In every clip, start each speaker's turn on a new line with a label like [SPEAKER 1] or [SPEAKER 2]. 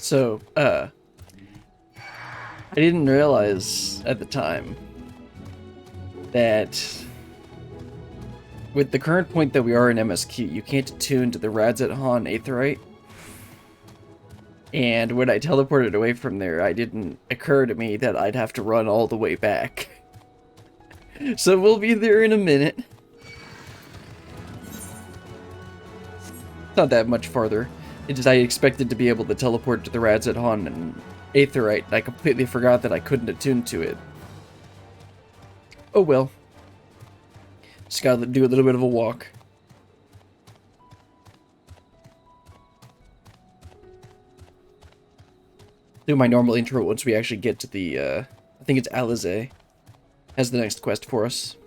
[SPEAKER 1] So, I didn't realize at the time that with the current point that we are in MSQ, you can't attune to the Radzet Han Aetherite. And when I teleported away from there, it didn't occur to me that I'd have to run all the way back. So we'll be there in a minute. It's not that much farther. It's just I expected to be able to teleport to the Radzet Han and Aetherite, and I completely forgot that I couldn't attune to it. Oh well. Just gotta do a little bit of a walk. Do my normal intro once we actually get to the, I think it's Alizé has the next quest for us.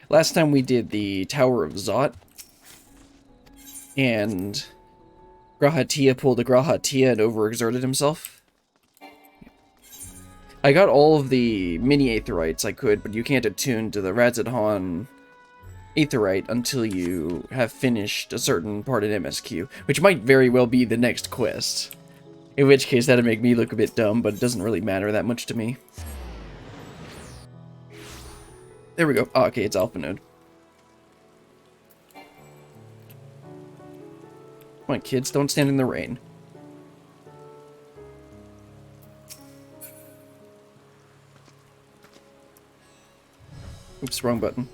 [SPEAKER 1] Last time we did the Tower of Zot, and Grahatia pulled a Grahatia and overexerted himself. I got all of the mini Aetherites I could, but you can't attune to the Radzet Han Aetherite until you have finished a certain part in MSQ, which might very well be the next quest. In which case, that'd make me look a bit dumb, but it doesn't really matter that much to me. There we go. Oh, okay, it's Alpha Node. Come on, kids, don't stand in the rain. Oops, wrong button.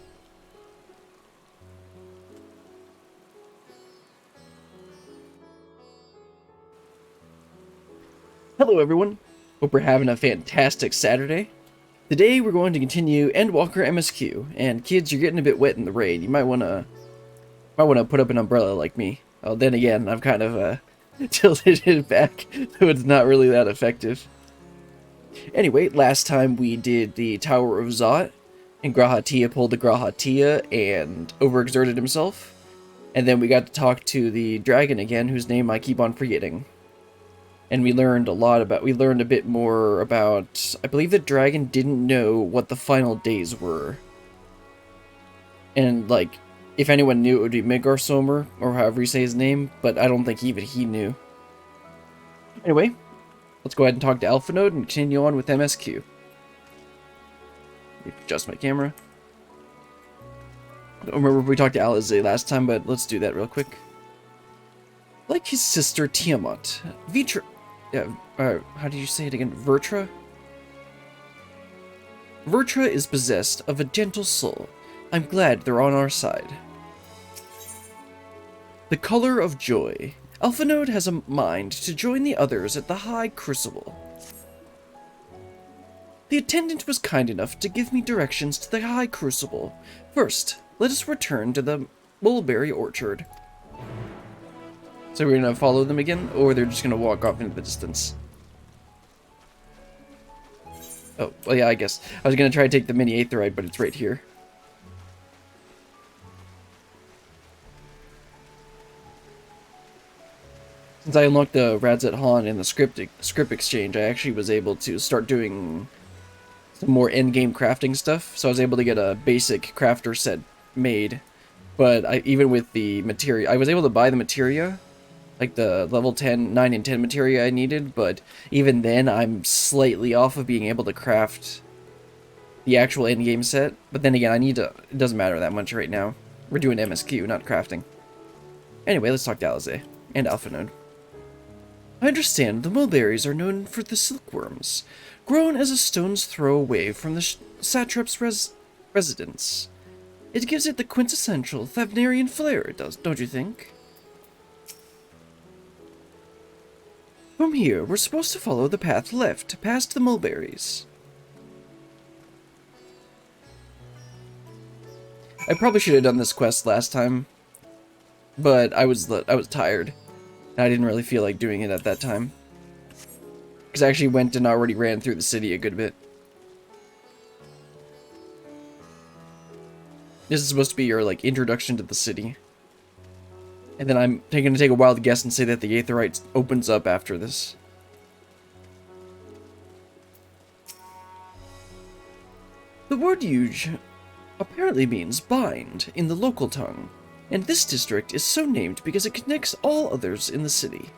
[SPEAKER 1] Hello, everyone. Hope we're having a fantastic Saturday. Today, we're going to continue Endwalker MSQ, and kids, you're getting a bit wet in the rain. You might wanna put up an umbrella like me. Oh, then again, I've kind of tilted it back, so it's not really that effective. Anyway, last time we did the Tower of Zot, and Grahatia pulled the Grahatia and overexerted himself. And then we got to talk to the dragon again, whose name I keep on forgetting. And we learned a bit more about, I believe the dragon didn't know what the final days were. And, like, if anyone knew, it would be Midgarsomer, or however you say his name, but I don't think even he knew. Anyway, let's go ahead and talk to Alpha Node and continue on with MSQ. Adjust my camera. I don't remember if we talked to Alizé last time, but let's do that real quick. Like his sister Tiamat, Vitra... how do you say it again? Vertra? Vertra is possessed of a gentle soul. I'm glad they're on our side. The color of joy. Alpha Node has a mind to join the others at the High Crucible. The attendant was kind enough to give me directions to the High Crucible. First, let us return to the mulberry orchard. So we're gonna follow them again, or they're just gonna walk off into the distance? Oh, well yeah, I guess. I was gonna try to take the mini Aetherite, but it's right here. Since I unlocked the Radzet Han in the script exchange, I actually was able to start doing some more endgame crafting stuff. So I was able to get a basic crafter set made. But even with the materia, I was able to buy the materia, like the level 10, 9 and 10 materia I needed, but even then I'm slightly off of being able to craft the actual endgame set. But then again, it doesn't matter that much right now. We're doing MSQ, not crafting. Anyway, let's talk to Alizé and Alpha Node. I understand the mulberries are known for the silkworms, grown as a stone's throw away from the satrap's residence. It gives it the quintessential Thavnarian flair, don't you think? From here, we're supposed to follow the path left, past the mulberries. I probably should have done this quest last time, but I was tired. I didn't really feel like doing it at that time. Because I actually went and already ran through the city a good bit. This is supposed to be your, like, introduction to the city. And then I'm going to take a wild guess and say that the Aetherite opens up after this. The word Yuge apparently means bind in the local tongue. And this district is so named because it connects all others in the city.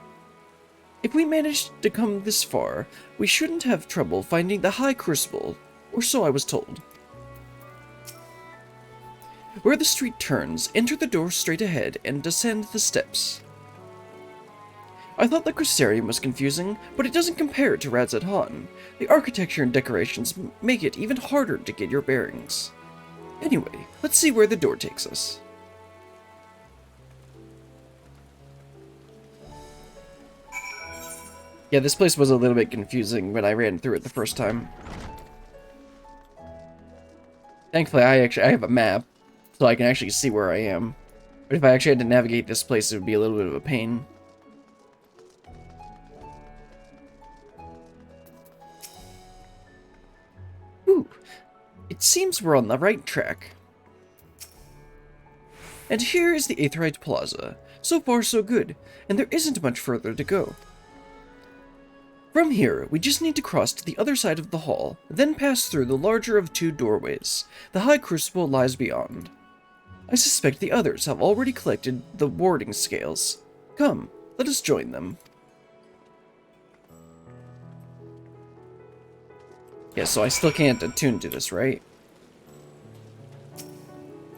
[SPEAKER 1] If we managed to come this far, we shouldn't have trouble finding the High Crucible, or so I was told. Where the street turns, enter the door straight ahead and descend the steps. I thought the Crystarium was confusing, but it doesn't compare to Radzed Han. The architecture and decorations make it even harder to get your bearings. Anyway, let's see where the door takes us. Yeah, this place was a little bit confusing when I ran through it the first time. Thankfully, I have a map, so I can actually see where I am. But if I actually had to navigate this place, it would be a little bit of a pain. Ooh, it seems we're on the right track. And here is the Aetheryte Plaza. So far, so good, and there isn't much further to go. From here, we just need to cross to the other side of the hall, then pass through the larger of two doorways. The High Crucible lies beyond. I suspect the others have already collected the warding scales. Come, let us join them. Yeah, so I still can't attune to this, right?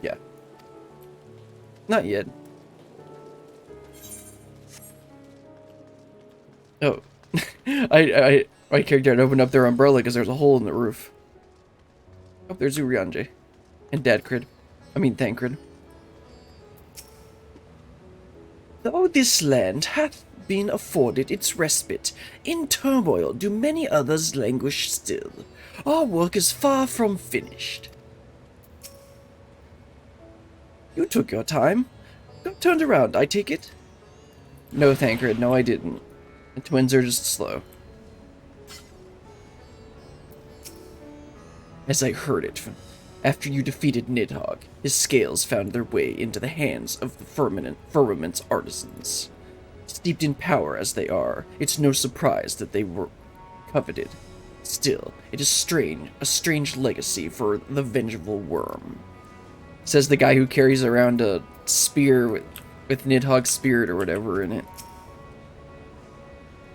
[SPEAKER 1] Yeah. Not yet. Oh. My character had opened up their umbrella because there's a hole in the roof. Oh, there's Urianger. And Thancred. Though this land hath been afforded its respite, in turmoil do many others languish still. Our work is far from finished. You took your time. Got turned around, I take it? No, Thancred, no I didn't. The twins are just slow. As I heard it, after you defeated Nidhogg, his scales found their way into the hands of the firmament's artisans. Steeped in power as they are, it's no surprise that they were coveted. Still, it is a strange legacy for the vengeful worm. Says the guy who carries around a spear with Nidhogg's spirit or whatever in it.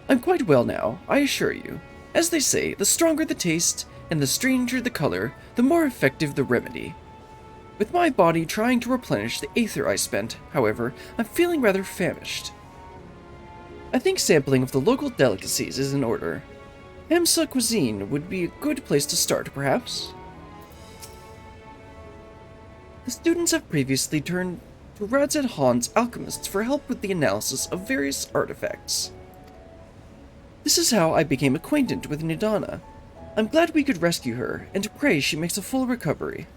[SPEAKER 1] I'm quite well now, I assure you. As they say, the stronger the taste, and the stranger the color, the more effective the remedy. With my body trying to replenish the aether I spent, however, I'm feeling rather famished. I think sampling of the local delicacies is in order. Hamsa cuisine would be a good place to start, perhaps? The students have previously turned to Radzed Han's alchemists for help with the analysis of various artifacts. This is how I became acquainted with Nidana. I'm glad we could rescue her, and pray she makes a full recovery.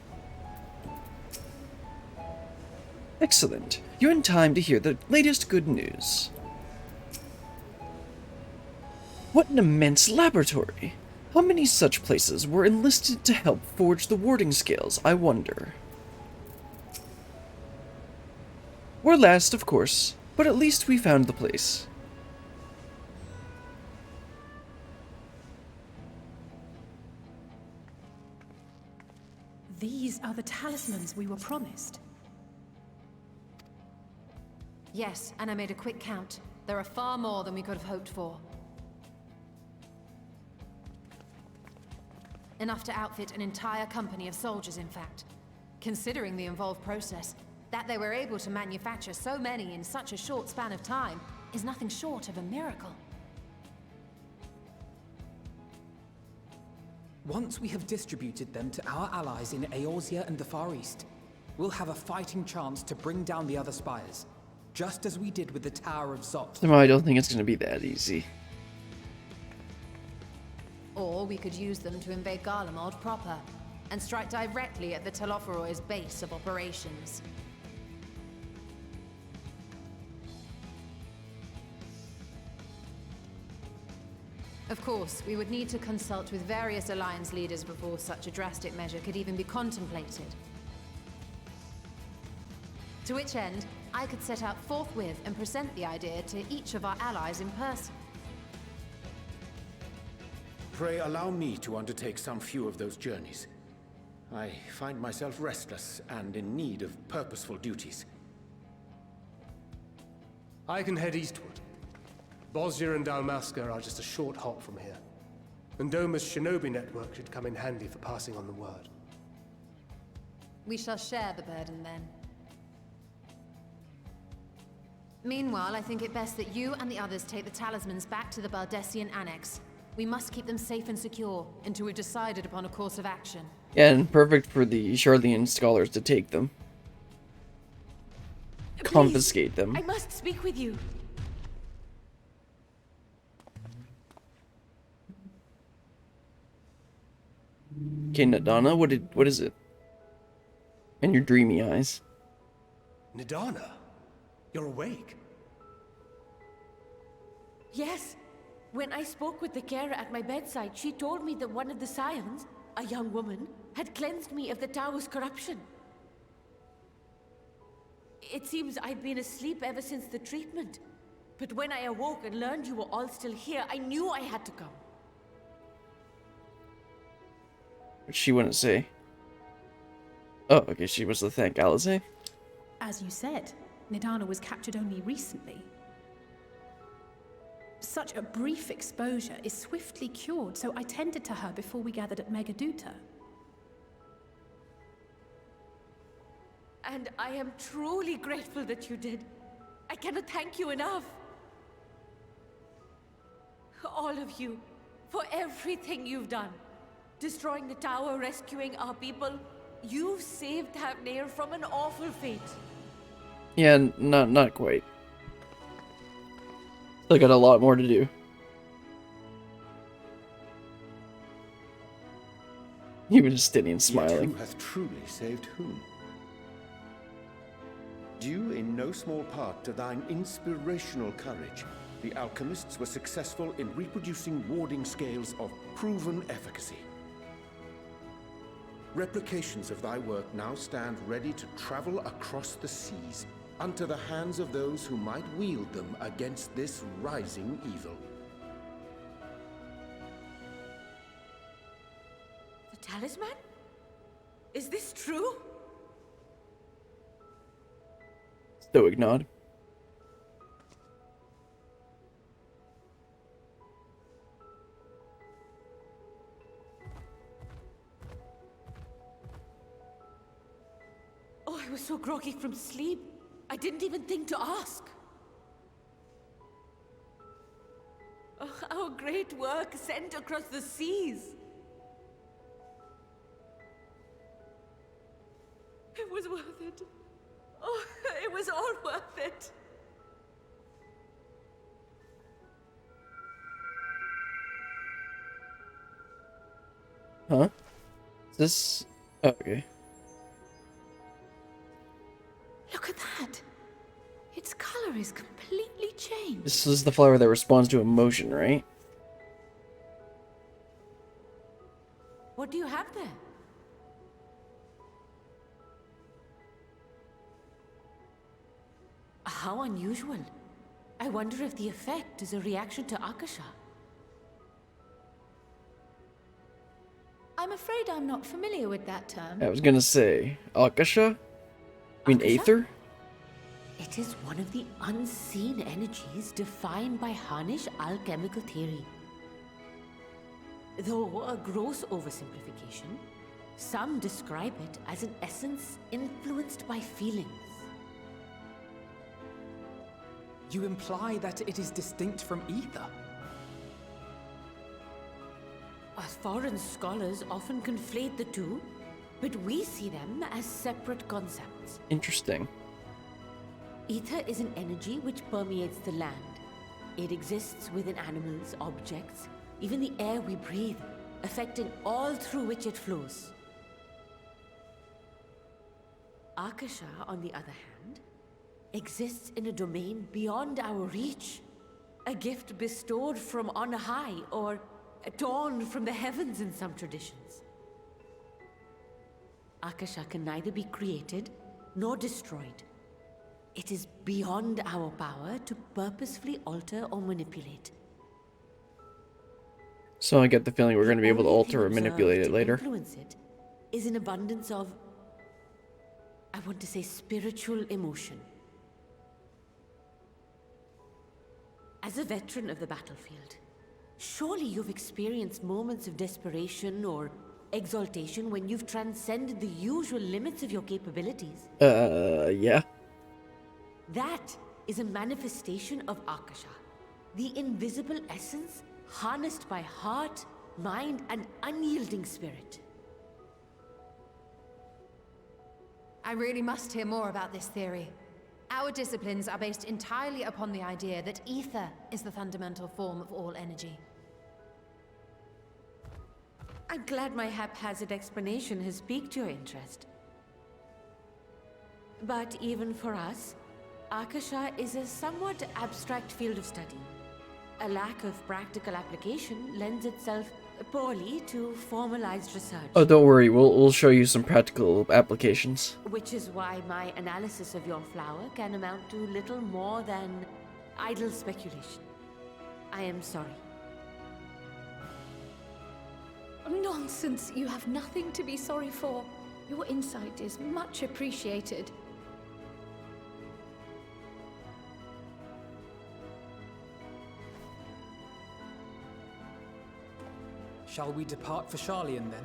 [SPEAKER 1] Excellent. You're in time to hear the latest good news. What an immense laboratory! How many such places were enlisted to help forge the warding scales, I wonder? We're last, of course, but at least we found the place.
[SPEAKER 2] These are the talismans we were promised.
[SPEAKER 3] Yes, and I made a quick count. There are far more than we could have hoped for. Enough to outfit an entire company of soldiers, in fact. Considering the involved process, that they were able to manufacture so many in such a short span of time is nothing short of a miracle.
[SPEAKER 4] Once we have distributed them to our allies in Eorzea and the Far East, we'll have a fighting chance to bring down the other spires, just as we did with the Tower of Zot.
[SPEAKER 1] No, I don't think it's going to be that easy.
[SPEAKER 3] Or we could use them to invade Garlemald proper, and strike directly at the Telophoroid's base of operations. Of course, we would need to consult with various Alliance leaders before such a drastic measure could even be contemplated. To which end, I could set out forthwith and present the idea to each of our allies in person.
[SPEAKER 5] Pray allow me to undertake some few of those journeys. I find myself restless and in need of purposeful duties.
[SPEAKER 6] I can head eastward. Bosnia and Dalmasca are just a short hop from here. And Doma's shinobi network should come in handy for passing on the word.
[SPEAKER 3] We shall share the burden then. Meanwhile, I think it best that you and the others take the talismans back to the Baldessian Annex. We must keep them safe and secure until we've decided upon a course of action.
[SPEAKER 1] Yeah, and perfect for the Charlian scholars to take them. Confiscate them.
[SPEAKER 2] I must speak with you.
[SPEAKER 1] Okay, Nadana, what is it? And your dreamy eyes.
[SPEAKER 6] Nidana, you're awake.
[SPEAKER 2] Yes. When I spoke with the carer at my bedside, she told me that one of the scions, a young woman, had cleansed me of the tower's corruption. It seems I'd been asleep ever since the treatment. But when I awoke and learned you were all still here, I knew I had to come.
[SPEAKER 1] She wouldn't say. Oh, okay, she was to thank Alize.
[SPEAKER 7] As you said, Nidana was captured only recently. Such a brief exposure is swiftly cured, so I tended to her before we gathered at Megaduta.
[SPEAKER 2] And I am truly grateful that you did. I cannot thank you enough. All of you, for everything you've done. Destroying the tower, rescuing our people. You've saved Thavnair from an awful fate.
[SPEAKER 1] Yeah, not quite. Still got a lot more to do. Even Justinian smiling.
[SPEAKER 5] Yet who hath truly saved whom? Due in no small part to thine inspirational courage, the alchemists were successful in reproducing warding scales of proven efficacy. Replications of thy work now stand ready to travel across the seas, unto the hands of those who might wield them against this rising evil.
[SPEAKER 2] The talisman? Is this true?
[SPEAKER 1] Stoic nod.
[SPEAKER 2] Oh, I was so groggy from sleep. I didn't even think to ask. Oh, our great work sent across the seas. It was worth it. Oh, it was all worth it.
[SPEAKER 1] Huh? Is this... Oh, okay.
[SPEAKER 7] Look at that! Its color is completely changed.
[SPEAKER 1] This is the flower that responds to emotion, right?
[SPEAKER 2] What do you have there? How unusual. I wonder if the effect is a reaction to Akasha.
[SPEAKER 7] I'm afraid I'm not familiar with that term.
[SPEAKER 1] I was gonna say, Akasha? I mean,
[SPEAKER 2] Akasha?
[SPEAKER 1] Aether?
[SPEAKER 2] It is one of the unseen energies defined by Harnish alchemical theory. Though a gross oversimplification, some describe it as an essence influenced by feelings.
[SPEAKER 4] You imply that it is distinct from ether?
[SPEAKER 2] Foreign scholars often conflate the two, but we see them as separate concepts.
[SPEAKER 1] Interesting.
[SPEAKER 2] Ether is an energy which permeates the land. It exists within animals, objects, even the air we breathe, affecting all through which it flows. Akasha, on the other hand, exists in a domain beyond our reach. A gift bestowed from on high, or torn from the heavens in some traditions. Akasha can neither be created nor destroyed. It is beyond our power to purposefully alter or manipulate.
[SPEAKER 1] So I get the feeling we're going to be able to
[SPEAKER 2] Only
[SPEAKER 1] alter or
[SPEAKER 2] thing
[SPEAKER 1] manipulate it
[SPEAKER 2] observed to
[SPEAKER 1] later.
[SPEAKER 2] Influence it is an abundance of, I want to say, spiritual emotion. As a veteran of the battlefield, surely you've experienced moments of desperation or exaltation when you've transcended the usual limits of your capabilities.
[SPEAKER 1] Yeah.
[SPEAKER 2] That is a manifestation of Akasha, the invisible essence harnessed by heart, mind, and unyielding spirit.
[SPEAKER 3] I really must hear more about this theory. Our disciplines are based entirely upon the idea that ether is the fundamental form of all energy.
[SPEAKER 2] I'm glad my haphazard explanation has piqued your interest. But even for us, Akasha is a somewhat abstract field of study. A lack of practical application lends itself poorly to formalized research.
[SPEAKER 1] Oh, don't worry. We'll show you some practical applications.
[SPEAKER 2] Which is why my analysis of your flower can amount to little more than idle speculation. I am sorry.
[SPEAKER 7] Nonsense. You have nothing to be sorry for. Your insight is much appreciated.
[SPEAKER 4] Shall we depart for Charlian then?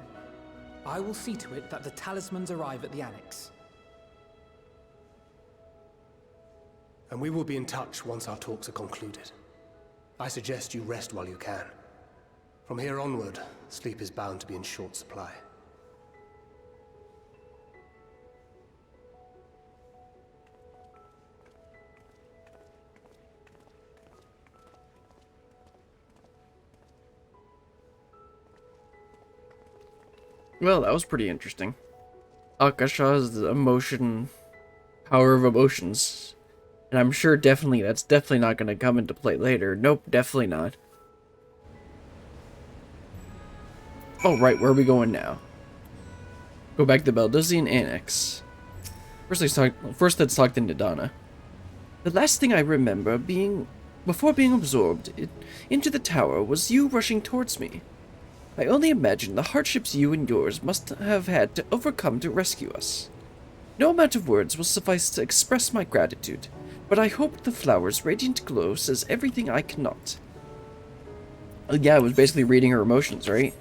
[SPEAKER 4] I will see to it that the talismans arrive at the Annex.
[SPEAKER 6] And we will be in touch once our talks are concluded. I suggest you rest while you can. From here onward, sleep is bound to be in short supply.
[SPEAKER 1] Well, that was pretty interesting. Akasha's power of emotions. And I'm sure that's definitely not going to come into play later. Nope, definitely not. Alright, where are we going now? Go back to the Balduzian Annex. First let's talk to Nidana. The last thing I remember before being absorbed into the tower was you rushing towards me. I only imagine the hardships you and yours must have had to overcome to rescue us. No amount of words will suffice to express my gratitude, but I hope the flower's radiant glow says everything I cannot. Yeah, I was basically reading her emotions, right?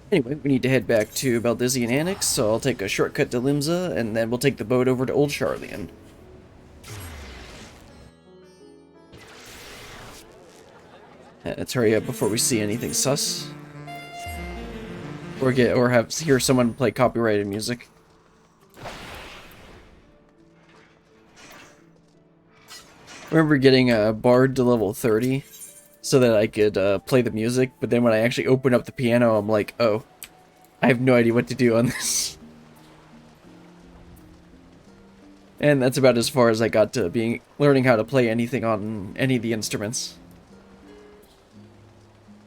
[SPEAKER 1] Anyway, we need to head back to Balduzian Annex, so I'll take a shortcut to Limsa, and then we'll take the boat over to Old Charlian. Let's hurry up before we see anything sus. Or hear someone play copyrighted music. I remember getting a bard to level 30 so that I could play the music, but then when I actually open up the piano, I'm like, oh, I have no idea what to do on this. And that's about as far as I got to learning how to play anything on any of the instruments.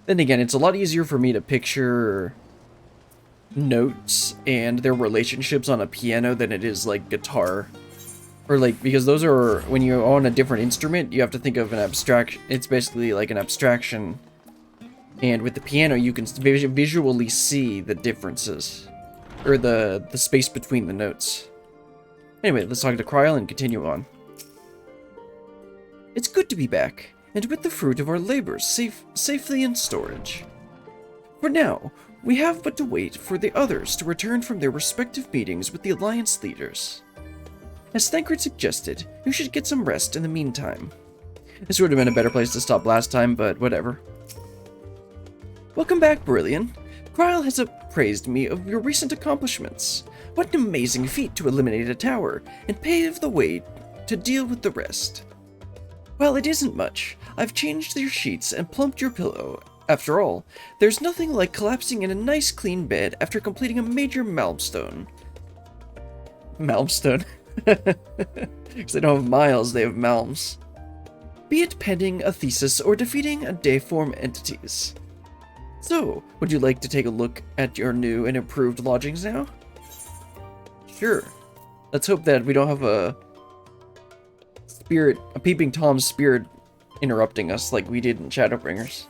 [SPEAKER 1] Then again, it's a lot easier for me to picture notes and their relationships on a piano than it is like guitar. Or like, because those are, when you're on a different instrument, you have to think of an abstraction. It's basically like an abstraction. And with the piano, you can visually see the differences. Or the space between the notes. Anyway, let's talk to Kryl and continue on. It's good to be back, and with the fruit of our labors safely in storage. For now, we have but to wait for the others to return from their respective meetings with the Alliance leaders. As Thancred suggested, you should get some rest in the meantime. This would have been a better place to stop last time, but whatever. Welcome back, Brillian. Kryl has appraised me of your recent accomplishments. What an amazing feat to eliminate a tower, and pave the way to deal with the rest. Well, it isn't much. I've changed your sheets and plumped your pillow. After all, there's nothing like collapsing in a nice clean bed after completing a major milestone. Milestone? Because they don't have miles, they have malms. Be it pending a thesis or defeating a deiform entities. So, would you like to take a look at your new and improved lodgings now? Sure. Let's hope that we don't have a peeping Tom's spirit interrupting us like we did in Shadowbringers.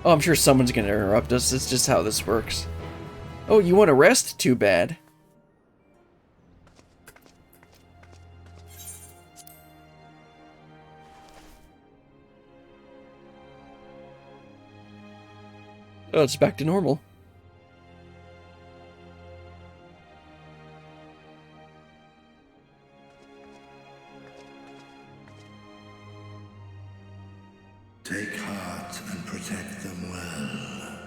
[SPEAKER 1] Oh, I'm sure someone's gonna interrupt us. It's just how this works. Oh, you want to rest? Too bad. Oh, it's back to normal.
[SPEAKER 8] Take heart and protect them well.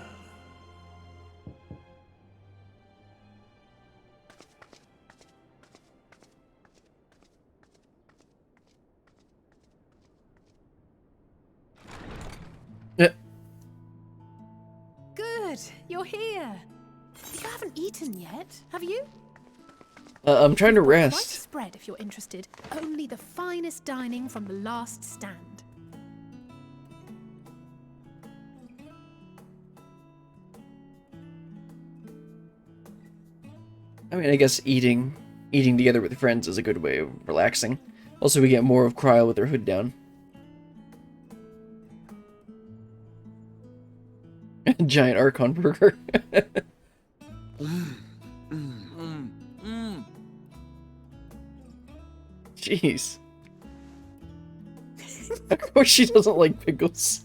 [SPEAKER 1] Yeah.
[SPEAKER 3] Good, you're here. You haven't eaten yet, have you?
[SPEAKER 1] I'm trying to
[SPEAKER 3] Quite a
[SPEAKER 1] rest.
[SPEAKER 3] spread if you're interested. Only the finest dining from the last stand.
[SPEAKER 1] I mean, I guess eating together with friends is a good way of relaxing. Also, we get more of Cryle with her hood down. Giant Archon burger. Jeez. Of course she doesn't like pickles.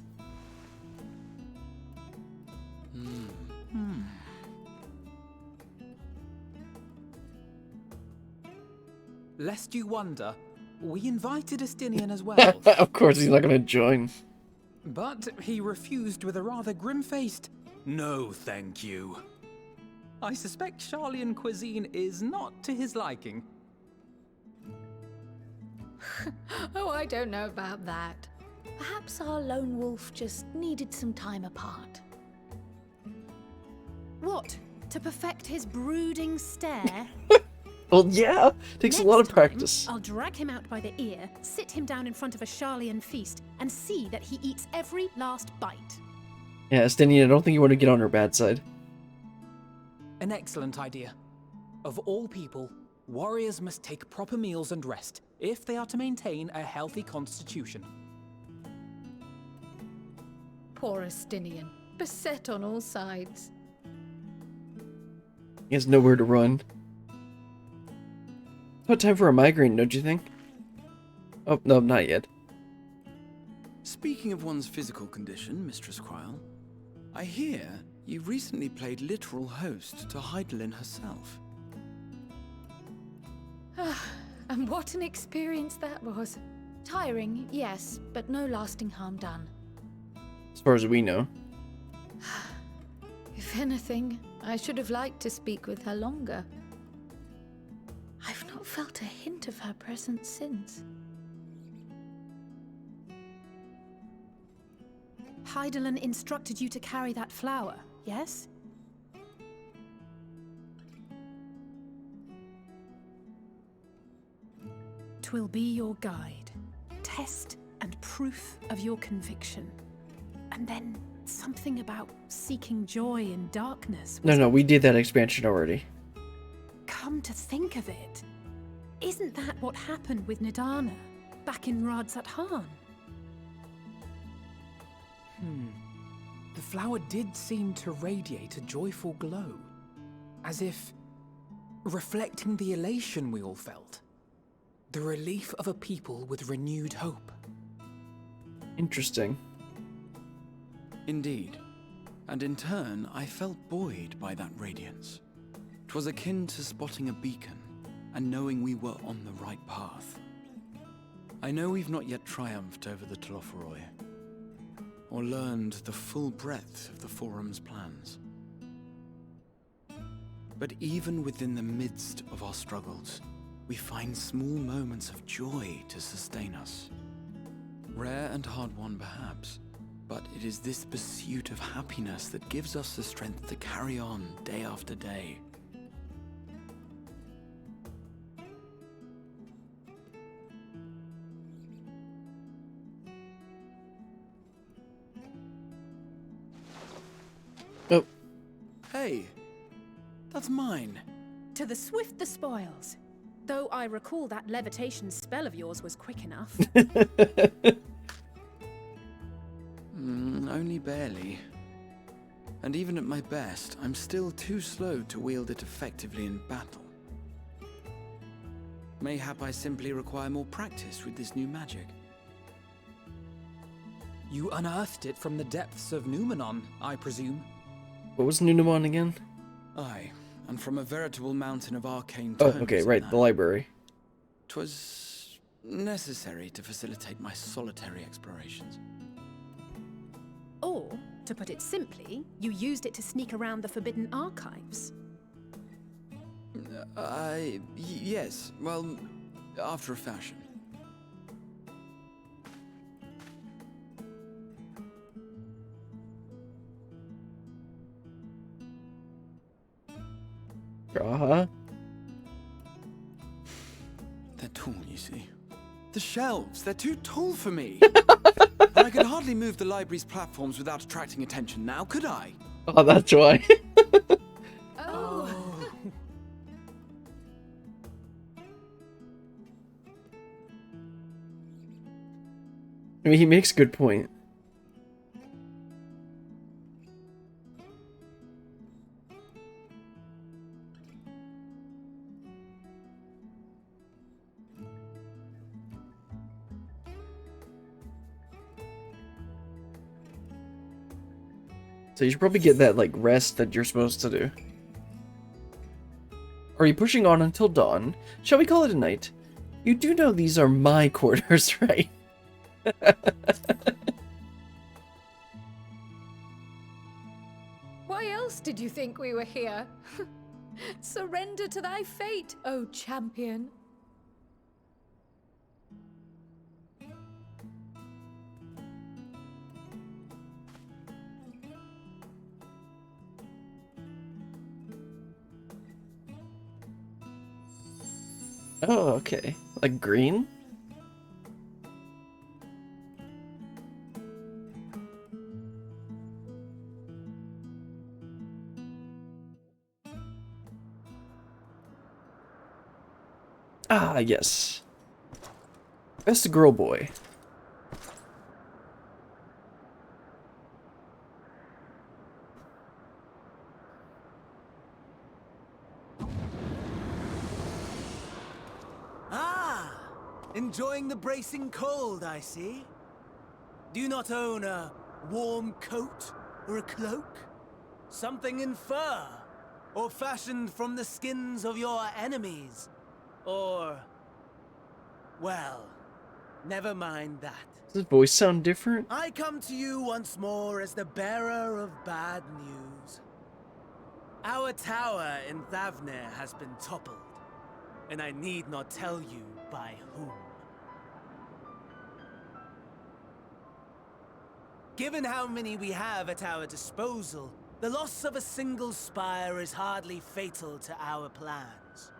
[SPEAKER 4] Lest you wonder, we invited Estinian as well,
[SPEAKER 1] Of course he's not gonna join.
[SPEAKER 4] but he refused with a rather grim-faced, "No, thank you." I suspect Charlian cuisine is not to his liking.
[SPEAKER 7] Oh, I don't know about that. Perhaps our lone wolf just needed some time apart.
[SPEAKER 3] What? To perfect his brooding stare?
[SPEAKER 1] Well, yeah, takes a lot of
[SPEAKER 3] Next time,
[SPEAKER 1] practice.
[SPEAKER 3] I'll drag him out by the ear, sit him down in front of a Charlian feast, and see that he eats every last bite.
[SPEAKER 1] Yeah, Estinian, I don't think you want to get on her bad side.
[SPEAKER 4] An excellent idea. Of all people, warriors must take proper meals and rest if they are to maintain a healthy constitution.
[SPEAKER 7] Poor Estinian, beset on all sides.
[SPEAKER 1] He has nowhere to run. What time for a migraine, don't you think? Oh, no, not yet.
[SPEAKER 9] Speaking of one's physical condition, Mistress Cryle, I hear you recently played literal host to Heidelin herself.
[SPEAKER 7] And what an experience that was. Tiring, yes, but no lasting harm done.
[SPEAKER 1] As far as we know.
[SPEAKER 7] If anything, I should have liked to speak with her longer. I've not felt a hint of her presence since.
[SPEAKER 3] Heidelin instructed you to carry that flower, yes? Twill be your guide, test and proof of your conviction. And then something about seeking joy in darkness.
[SPEAKER 1] No, we did that expansion already.
[SPEAKER 3] Come to think of it, isn't that what happened with Nidana back in Radzat Han?
[SPEAKER 4] The flower did seem to radiate a joyful glow, as if reflecting the elation we all felt, the relief of a people with renewed hope.
[SPEAKER 1] Interesting.
[SPEAKER 9] Indeed. And in turn, I felt buoyed by that radiance. 'Twas akin to spotting a beacon and knowing we were on the right path. I know we've not yet triumphed over the Telophoroi, or learned the full breadth of the Forum's plans. But even within the midst of our struggles, we find small moments of joy to sustain us. Rare and hard-won perhaps, but it is this pursuit of happiness that gives us the strength to carry on day after day.
[SPEAKER 1] Oh,
[SPEAKER 9] Hey, that's mine.
[SPEAKER 3] To the swift the spoils. Though I recall that levitation spell of yours was quick enough.
[SPEAKER 9] Only barely. And even at my best, I'm still too slow to wield it effectively in battle. Mayhap I simply require more practice with this new magic.
[SPEAKER 4] You unearthed it from the depths of Numenon, I presume?
[SPEAKER 1] What was Nunamon again?
[SPEAKER 9] Aye, and from a veritable mountain of arcane
[SPEAKER 1] Oh,
[SPEAKER 9] tomes
[SPEAKER 1] okay,
[SPEAKER 9] in
[SPEAKER 1] right,
[SPEAKER 9] that.
[SPEAKER 1] the library.
[SPEAKER 9] 'Twas necessary to facilitate my solitary explorations.
[SPEAKER 10] Or, to put it simply, you used it to sneak around the Forbidden Archives.
[SPEAKER 9] Yes, well, after a fashion.
[SPEAKER 1] Uh-huh.
[SPEAKER 9] They're tall, you see. The shelves, they're too tall for me. And I could hardly move the library's platforms without attracting attention now, could I?
[SPEAKER 1] Oh, that's why.
[SPEAKER 10] Oh.
[SPEAKER 1] I mean, he makes a good point. So you should probably get that, like, rest that you're supposed to do. Are you pushing on until dawn? Shall we call it a night? You do know these are my quarters, right?
[SPEAKER 7] Why else did you think we were here? Surrender to thy fate, O champion.
[SPEAKER 1] Oh, okay. Like green? Ah, yes. Best girl boy.
[SPEAKER 11] Ah! Enjoying the bracing cold, I see. Do you not own a warm coat or a cloak? Something in fur? Or fashioned from the skins of your enemies? Or... well, never mind that.
[SPEAKER 1] Does his voice sound different?
[SPEAKER 11] I come to you once more as the bearer of bad news. Our tower in Thavnir has been toppled, and I need not tell you by whom. Given how many we have at our disposal, the loss of a single spire is hardly fatal to our plans.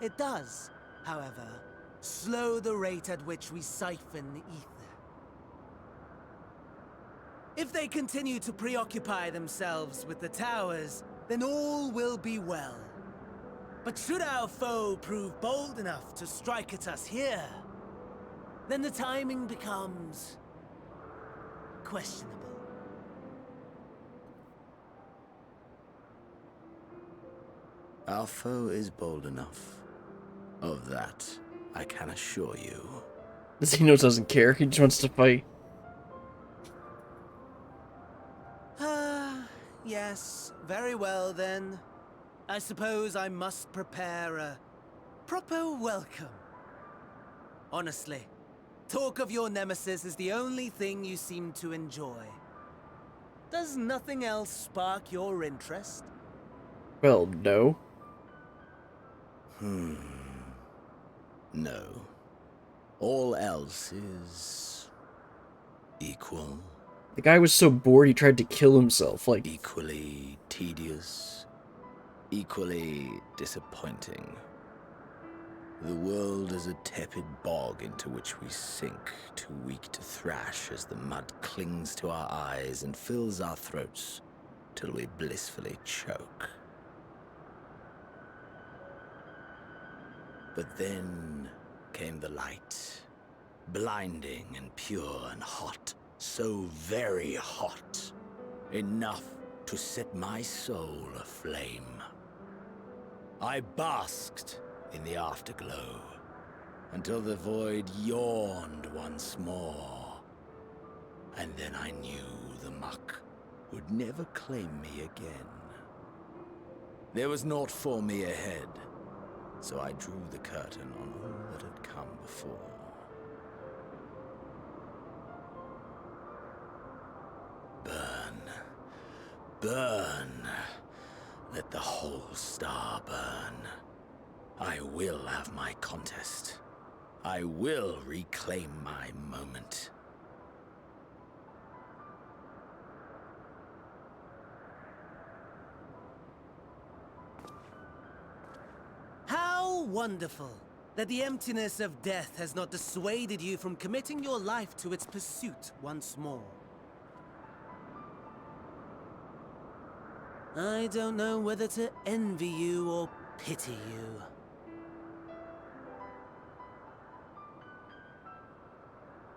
[SPEAKER 11] It does, however, slow the rate at which we siphon ether. If they continue to preoccupy themselves with the towers, then all will be well. But should our foe prove bold enough to strike at us here, then the timing becomes questionable.
[SPEAKER 12] Our foe is bold enough. Of that, I can assure you.
[SPEAKER 1] He knows doesn't care. He just wants to fight.
[SPEAKER 11] Yes, very well then. I suppose I must prepare a proper welcome. Honestly, talk of your nemesis is the only thing you seem to enjoy. Does nothing else spark your interest?
[SPEAKER 1] Well, no.
[SPEAKER 12] No. All else is... equal.
[SPEAKER 1] The guy was so bored he tried to kill himself, like...
[SPEAKER 12] Equally tedious. Equally disappointing. The world is a tepid bog into which we sink, too weak to thrash as the mud clings to our eyes and fills our throats till we blissfully choke. But then came the light, blinding and pure and hot, so very hot, enough to set my soul aflame. I basked in the afterglow until the void yawned once more, and then I knew the muck would never claim me again. There was naught for me ahead, so I drew the curtain on all that had come before. Burn. Burn. Let the whole star burn. I will have my contest. I will reclaim my moment.
[SPEAKER 11] How wonderful that the emptiness of death has not dissuaded you from committing your life to its pursuit once more. I don't know whether to envy you or pity you.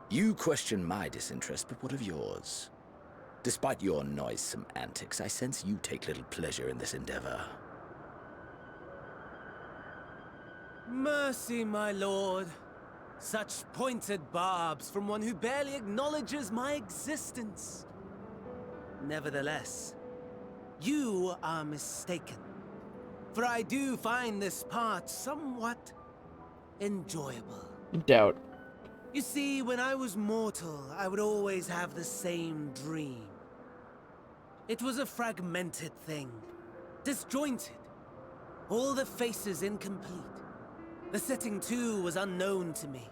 [SPEAKER 12] You question my disinterest, but what of yours? Despite your noisome antics, I sense you take little pleasure in this endeavor.
[SPEAKER 11] Mercy, my lord. Such pointed barbs from one who barely acknowledges my existence. Nevertheless, you are mistaken. For I do find this part somewhat enjoyable.
[SPEAKER 1] Doubt.
[SPEAKER 11] You see, when I was mortal, I would always have the same dream. It was a fragmented thing, disjointed, all the faces incomplete. The setting, too, was unknown to me,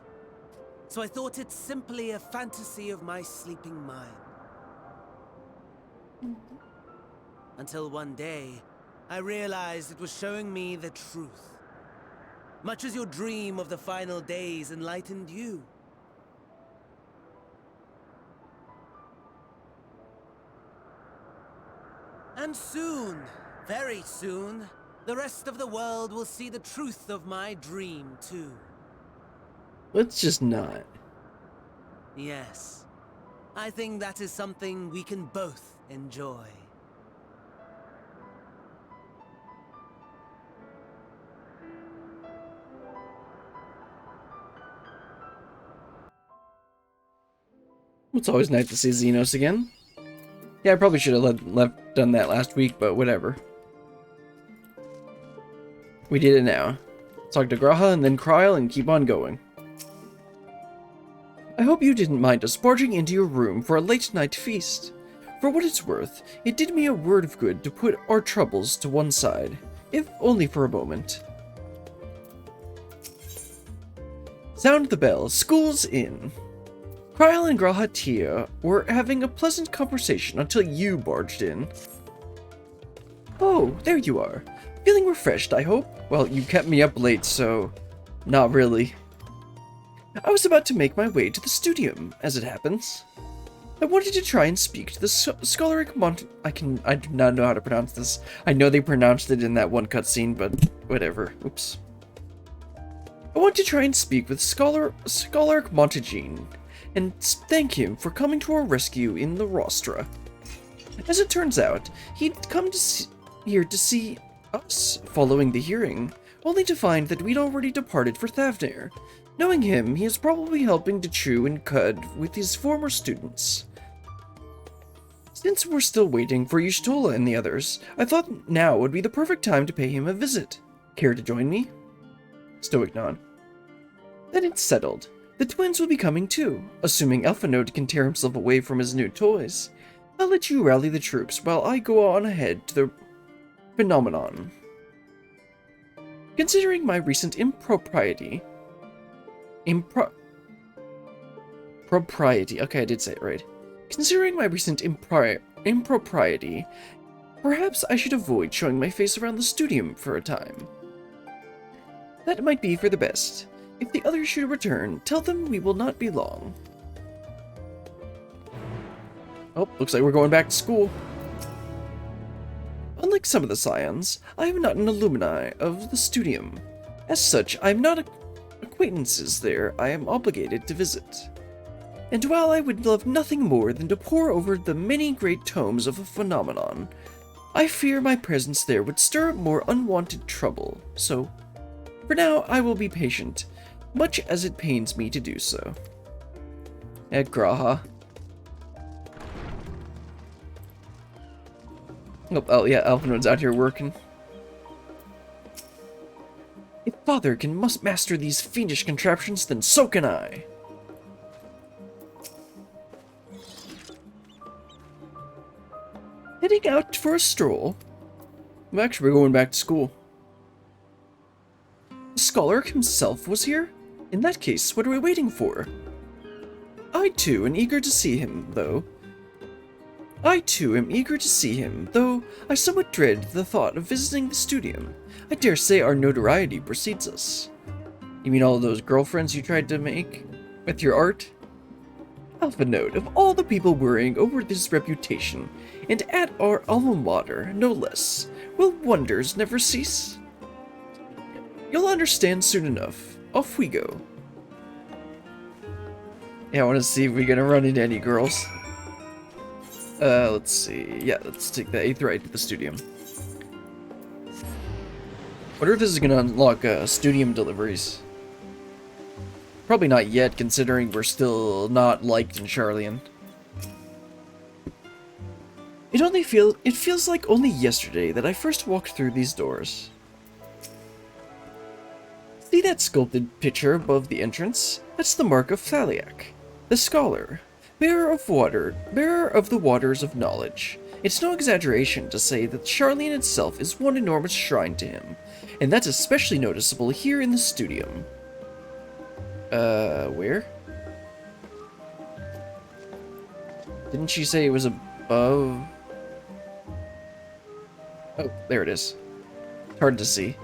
[SPEAKER 11] so I thought it simply a fantasy of my sleeping mind. Until one day, I realized it was showing me the truth. Much as your dream of the final days enlightened you. And soon, very soon, the rest of the world will see the truth of my dream, too.
[SPEAKER 1] Let's just not.
[SPEAKER 11] Yes. I think that is something we can both enjoy.
[SPEAKER 1] It's always nice to see Xenos again. Yeah, I probably should have done that last week, but whatever. We did it now. Talk to Graha and then Kryl and keep on going. I hope you didn't mind us barging into your room for a late-night feast. For what it's worth, it did me a word of good to put our troubles to one side, if only for a moment. Sound the bell, school's in. Kryl and Graha Tia were having a pleasant conversation until you barged in. Oh, there you are. Feeling refreshed, I hope? Well, you kept me up late, so... not really. I was about to make my way to the studium, as it happens. I wanted to try and speak to the scholaric I do not know how to pronounce this. I know they pronounced it in that one cutscene, but whatever. Oops. I want to try and speak with Scholaric Montagine, and thank him for coming to our rescue in the Rostra. As it turns out, he'd come here to see us following the hearing, only to find that we'd already departed for Thavnair. Knowing him, he is probably helping to chew and cud with his former students. Since we're still waiting for Y'shtola and the others, I thought now would be the perfect time to pay him a visit. Care to join me? Stoic nod. Then it's settled. The twins will be coming too, assuming Alphanode can tear himself away from his new toys. I'll let you rally the troops while I go on ahead to the phenomenon. Considering my recent impropriety... Propriety. Okay, I did say it right. Considering my recent impropriety, perhaps I should avoid showing my face around the studium for a time. That might be for the best. If the others should return, tell them we will not be long. Oh, looks like we're going back to school. Unlike some of the Scions, I am not an alumni of the studium. As such, I am not acquaintances there I am obligated to visit. And while I would love nothing more than to pore over the many great tomes of a phenomenon, I fear my presence there would stir up more unwanted trouble, so for now I will be patient, much as it pains me to do so. Graha. Oh yeah, Alphinode's out here working. If Father must master these fiendish contraptions, then so can I. Heading out for a stroll. We're going back to school. The scholar himself was here? In that case, what are we waiting for? I too am eager to see him, though I somewhat dread the thought of visiting the studium. I dare say our notoriety precedes us. You mean all those girlfriends you tried to make? With your art? Alphinode, of all the people worrying over this reputation, and at our alma mater, no less, will wonders never cease? You'll understand soon enough. Off we go. Yeah, I want to see if we're gonna run into any girls. Let's see. Yeah, let's take the 8th ride to the studium. Wonder if this is gonna unlock studium deliveries. Probably not yet, considering we're still not liked in Charlian. It feels like only yesterday that I first walked through these doors. See that sculpted picture above the entrance? That's the mark of Thaliak, the scholar, bearer of the waters of knowledge. It's no exaggeration to say that Charlian itself is one enormous shrine to him, and that's especially noticeable here in the studium. Where? Didn't she say it was above? Oh, there it is. Hard to see.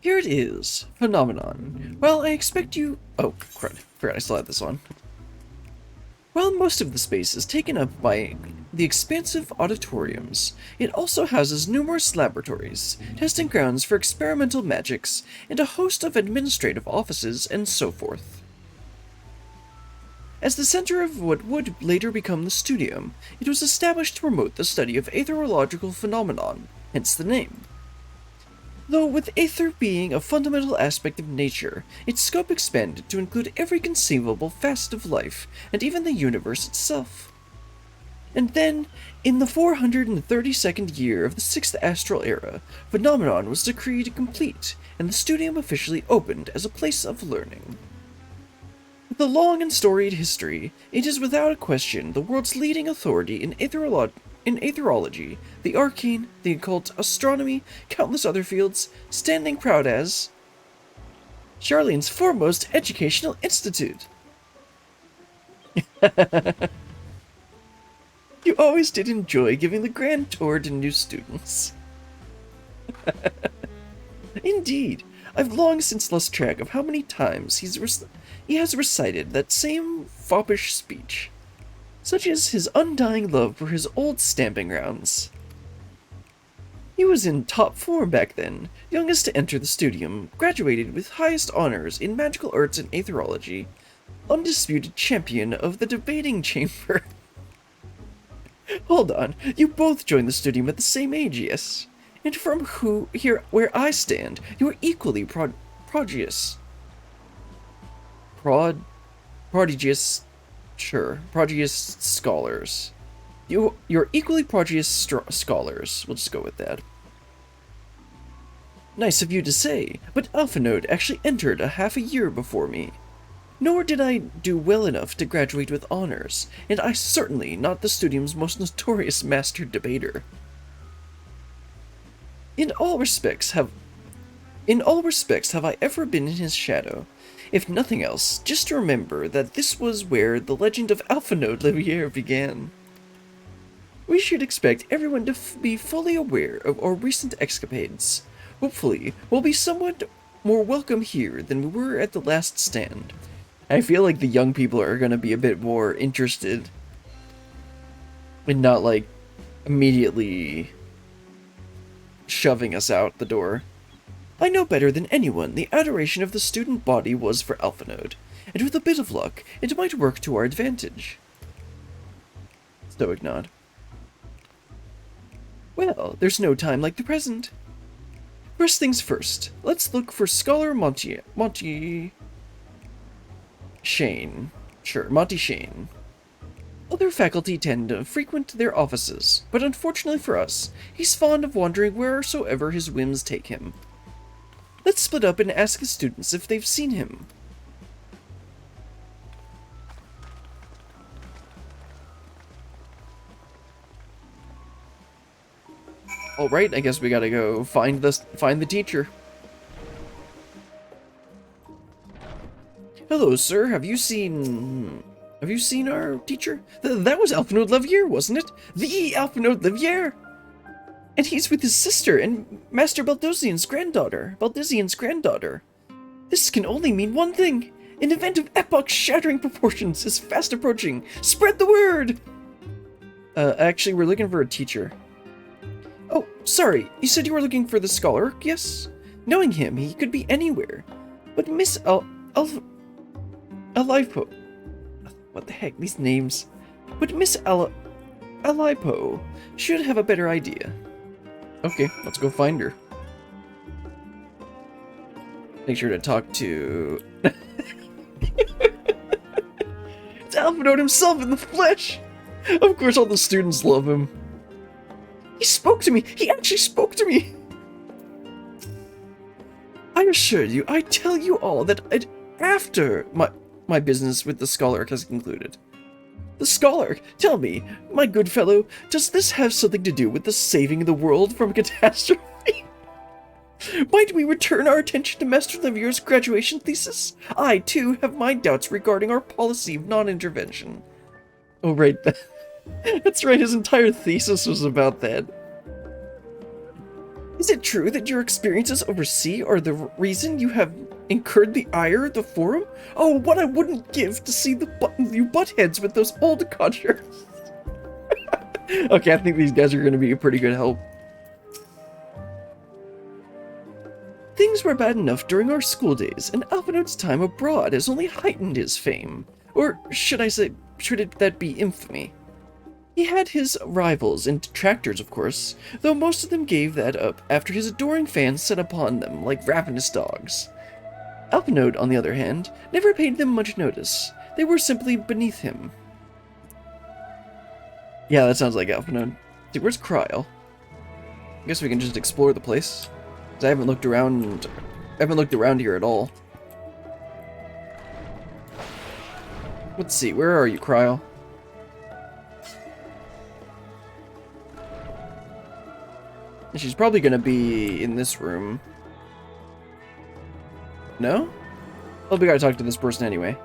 [SPEAKER 1] Here it is. Phenomenon. Well, I expect you... Oh, crud. Forgot I still had this on. While most of the space is taken up by the expansive auditoriums, it also houses numerous laboratories, testing grounds for experimental magics, and a host of administrative offices and so forth. As the center of what would later become the studium, it was established to promote the study of aetherological phenomenon, hence the name. Though with aether being a fundamental aspect of nature, its scope expanded to include every conceivable facet of life, and even the universe itself. And then, in the 432nd year of the 6th Astral Era, Phenomenon was decreed complete, and the studium officially opened as a place of learning. With a long and storied history, it is without a question the world's leading authority in aetherology, the arcane, the occult, astronomy, countless other fields, standing proud as Charlian's foremost educational institute. You always did enjoy giving the grand tour to new students. Indeed, I've long since lost track of how many times he has recited that same foppish speech. Such is his undying love for his old stamping grounds. He was in top form back then, youngest to enter the studium, graduated with highest honors in magical arts and aetherology, undisputed champion of the debating chamber. Hold on, you both joined the studium at the same age, yes? And from where I stand, you are equally prodigious. Prodigious. Sure, prodigious scholars. You're equally prodigious scholars. We'll just go with that. Nice of you to say, but Alphinode actually entered half a year before me. Nor did I do well enough to graduate with honors, and I certainly not the studium's most notorious master debater. In all respects have I ever been in his shadow. If nothing else, just to remember that this was where the legend of Alphinode Liviere began. We should expect everyone to be fully aware of our recent escapades. Hopefully, we'll be somewhat more welcome here than we were at the last stand. I feel like the young people are going to be a bit more interested and not, like, immediately shoving us out the door. I know better than anyone the adoration of the student body was for Alphinode, and with a bit of luck, it might work to our advantage. Stoic nod. Well, there's no time like the present. First things first, let's look for Scholar Monty Shane. Sure, Monty Shane. Other faculty tend to frequent their offices, but unfortunately for us, he's fond of wandering wheresoever his whims take him. Let's split up and ask the students if they've seen him. Alright, I guess we gotta go find the teacher. Hello, sir. Have you seen our teacher? That was Alphinaud Levier, wasn't it? The Alphinaud Levier! And he's with his sister and Master Balduzian's granddaughter. This can only mean one thing. An event of epoch-shattering proportions is fast approaching. Spread the word! Actually, we're looking for a teacher. Oh, sorry. You said you were looking for the scholar, yes? Knowing him, he could be anywhere. But Miss Alipo... What the heck, these names? But Miss Alipo should have a better idea. Okay, let's go find her. Make sure to talk to... It's Alphinaud himself in the flesh! Of course all the students love him. He spoke to me! He actually spoke to me! I assure you, I tell you all that after my business with the Scholar has concluded. The Scholar, tell me, my good fellow, does this have something to do with the saving of the world from catastrophe? Might we return our attention to Master Levier's graduation thesis? I, too, have my doubts regarding our policy of non-intervention. Oh, right. That's right, his entire thesis was about that. Is it true that your experiences overseas are the reason you have incurred the ire of the Forum? Oh, what I wouldn't give to see you butt heads with those old codgers. Okay, I think these guys are going to be a pretty good help. Things were bad enough during our school days, and Alphinaud's time abroad has only heightened his fame. Or should I say, that be infamy? He had his rivals and detractors, of course, though most of them gave that up after his adoring fans set upon them like ravenous dogs. Alphinaud, on the other hand, never paid them much notice. They were simply beneath him. Yeah, that sounds like Alphinaud. Dude, where's Kryl? I guess we can just explore the place. 'Cause I haven't looked around here at all. Let's see, where are you, Kryl? She's probably gonna be in this room. No? Well, we gotta talk to this person anyway.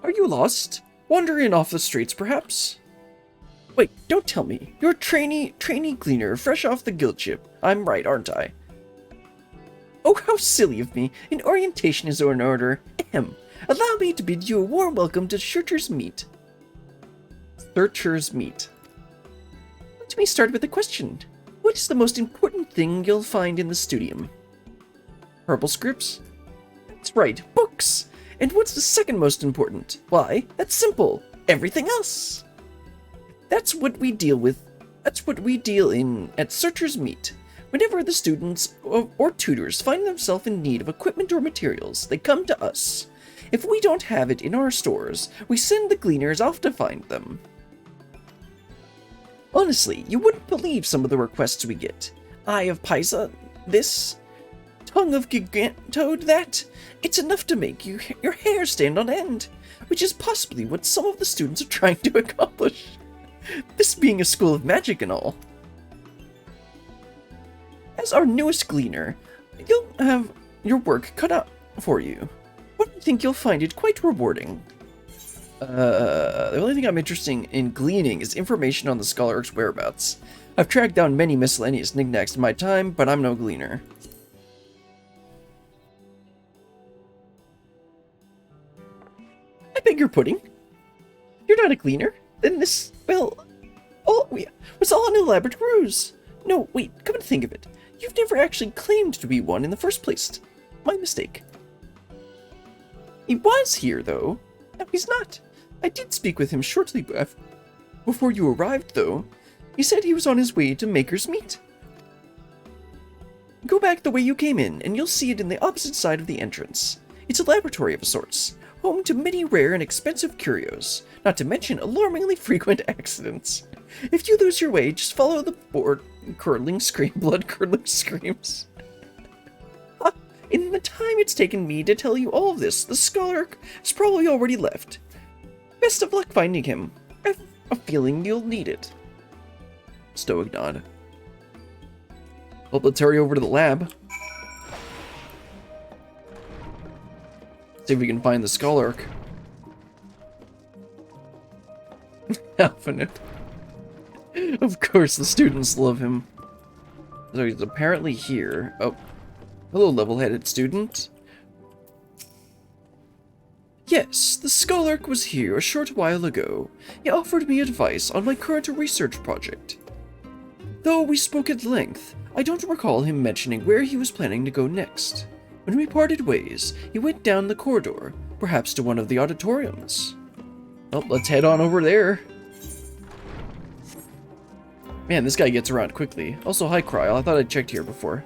[SPEAKER 1] Are you lost? Wandering off the streets, perhaps? Wait, don't tell me. You're a trainee cleaner, fresh off the guild ship. I'm right, aren't I? Oh, how silly of me. An orientation is in order. Ahem. Allow me to bid you a warm welcome to Searcher's Meet. Searcher's Meet. Let me start with a question. What is the most important thing you'll find in the studium? Purple scripts? That's right, books! And what's the second most important? Why, that's simple. Everything else. That's what we deal in at Searcher's Meet. Whenever the students or tutors find themselves in need of equipment or materials, they come to us. If we don't have it in our stores, we send the gleaners off to find them. Honestly, you wouldn't believe some of the requests we get. Eye of Pisa, this. Tongue of Gigantode, that. It's enough to make your hair stand on end, which is possibly what some of the students are trying to accomplish. This being a school of magic and all. As our newest gleaner, you'll have your work cut out for you. But I think you'll find it quite rewarding. The only thing I'm interested in gleaning is information on the Scholar's whereabouts. I've tracked down many miscellaneous knickknacks in my time, but I'm no gleaner. I beg your pudding. You're not a gleaner? Then this, well, was all an elaborate ruse. No, wait, come to think of it. You've never actually claimed to be one in the first place. My mistake. He was here, though. No, he's not. I did speak with him shortly before you arrived, though. He said he was on his way to Maker's Meet. Go back the way you came in, and you'll see it in the opposite side of the entrance. It's a laboratory of sorts, home to many rare and expensive curios, not to mention alarmingly frequent accidents. If you lose your way, just follow the blood-curdling screams. In the time it's taken me to tell you all of this, the scholar has probably already left. Best of luck finding him. I have a feeling you'll need it. Stoic nod. Well, let's hurry over to the lab. See if we can find the scholar. Alphanut. Of course, the students love him. So he's apparently here. Oh. Hello, level-headed student. Yes, the Scholark was here a short while ago. He offered me advice on my current research project. Though we spoke at length, I don't recall him mentioning where he was planning to go next. When we parted ways, he went down the corridor, perhaps to one of the auditoriums. Well, let's head on over there. Man, this guy gets around quickly. Also, hi, Kryl. I thought I'd checked here before.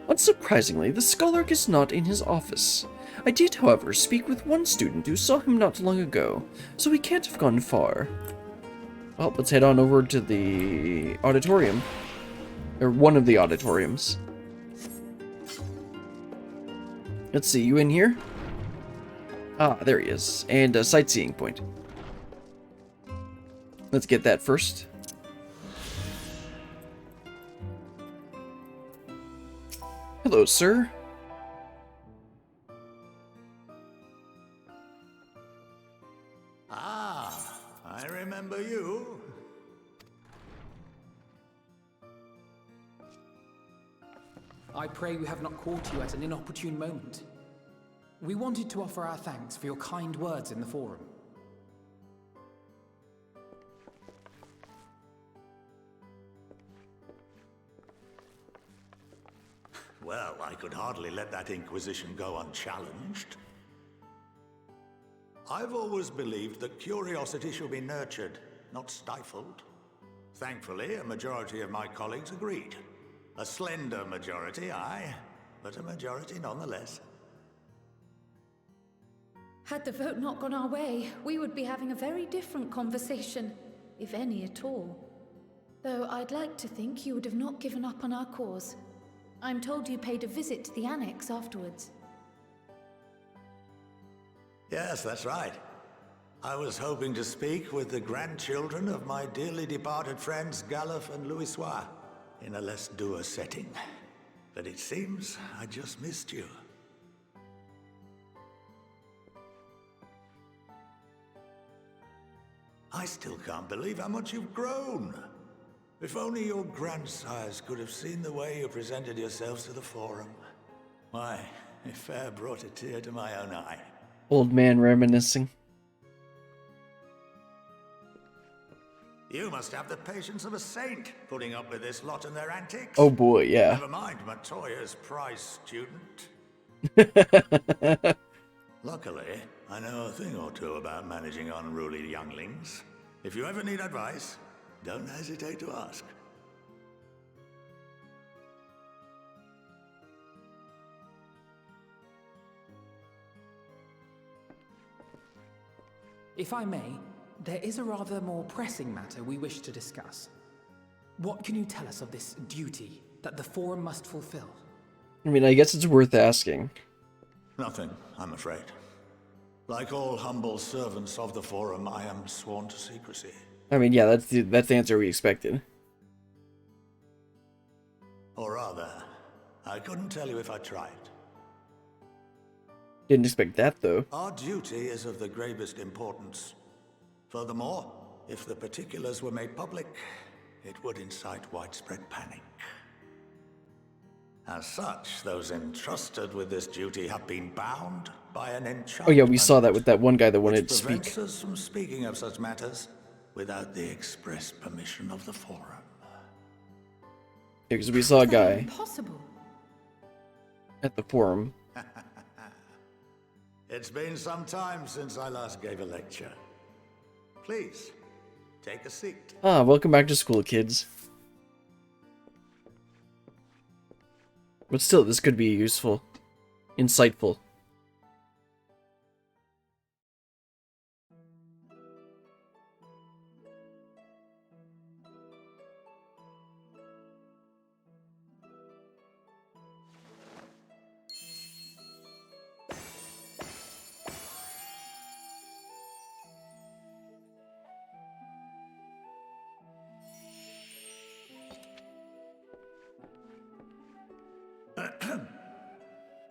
[SPEAKER 1] Unsurprisingly, the Scholark is not in his office. I did, however, speak with one student who saw him not long ago, so he can't have gone far. Well, let's head on over to the auditorium. Or one of the auditoriums. Let's see, you in here? Ah, there he is. And a sightseeing point. Let's get that first. Hello, sir.
[SPEAKER 12] Ah, I remember you.
[SPEAKER 4] I pray we have not caught you at an inopportune moment. We wanted to offer our thanks for your kind words in the forum.
[SPEAKER 12] Well, I could hardly let that inquisition go unchallenged. I've always believed that curiosity should be nurtured, not stifled. Thankfully, a majority of my colleagues agreed. A slender majority, aye, but a majority nonetheless.
[SPEAKER 7] Had the vote not gone our way, we would be having a very different conversation, if any at all. Though I'd like to think you would have not given up on our cause. I'm told you paid a visit to the annex afterwards.
[SPEAKER 12] Yes, that's right. I was hoping to speak with the grandchildren of my dearly departed friends Galuf and Louisoix in a less dour setting. But it seems I just missed you. I still can't believe how much you've grown. If only your grandsires could have seen the way you presented yourselves to the forum. Why, it fair brought a tear to my own eye.
[SPEAKER 1] Old man reminiscing.
[SPEAKER 12] You must have the patience of a saint, putting up with this lot and their antics.
[SPEAKER 1] Oh boy, yeah.
[SPEAKER 12] Never mind Matoya's prize student. Luckily, I know a thing or two about managing unruly younglings. If you ever need advice, don't hesitate to ask.
[SPEAKER 4] If I may, there is a rather more pressing matter we wish to discuss. What can you tell us of this duty that the Forum must fulfill?
[SPEAKER 1] I mean, I guess it's worth asking.
[SPEAKER 12] Nothing, I'm afraid. Like all humble servants of the Forum, I am sworn to secrecy.
[SPEAKER 1] I mean, yeah, that's the answer we expected.
[SPEAKER 12] Or rather, I couldn't tell you if I tried.
[SPEAKER 1] Didn't expect that, though.
[SPEAKER 12] Our duty is of the gravest importance. Furthermore, if the particulars were made public, it would incite widespread panic. As such, those entrusted with this duty have been bound by an enchantment.
[SPEAKER 1] Oh yeah, we saw that with that one guy that wanted to speak.
[SPEAKER 12] Prevents us from speaking of such matters without the express permission of the Forum.
[SPEAKER 1] Yeah, because we saw a guy
[SPEAKER 7] Impossible.
[SPEAKER 1] at the forum.
[SPEAKER 12] It's been some time since I last gave a lecture. Please, take a seat.
[SPEAKER 1] Ah, welcome back to school, kids. But still, this could be useful. Insightful.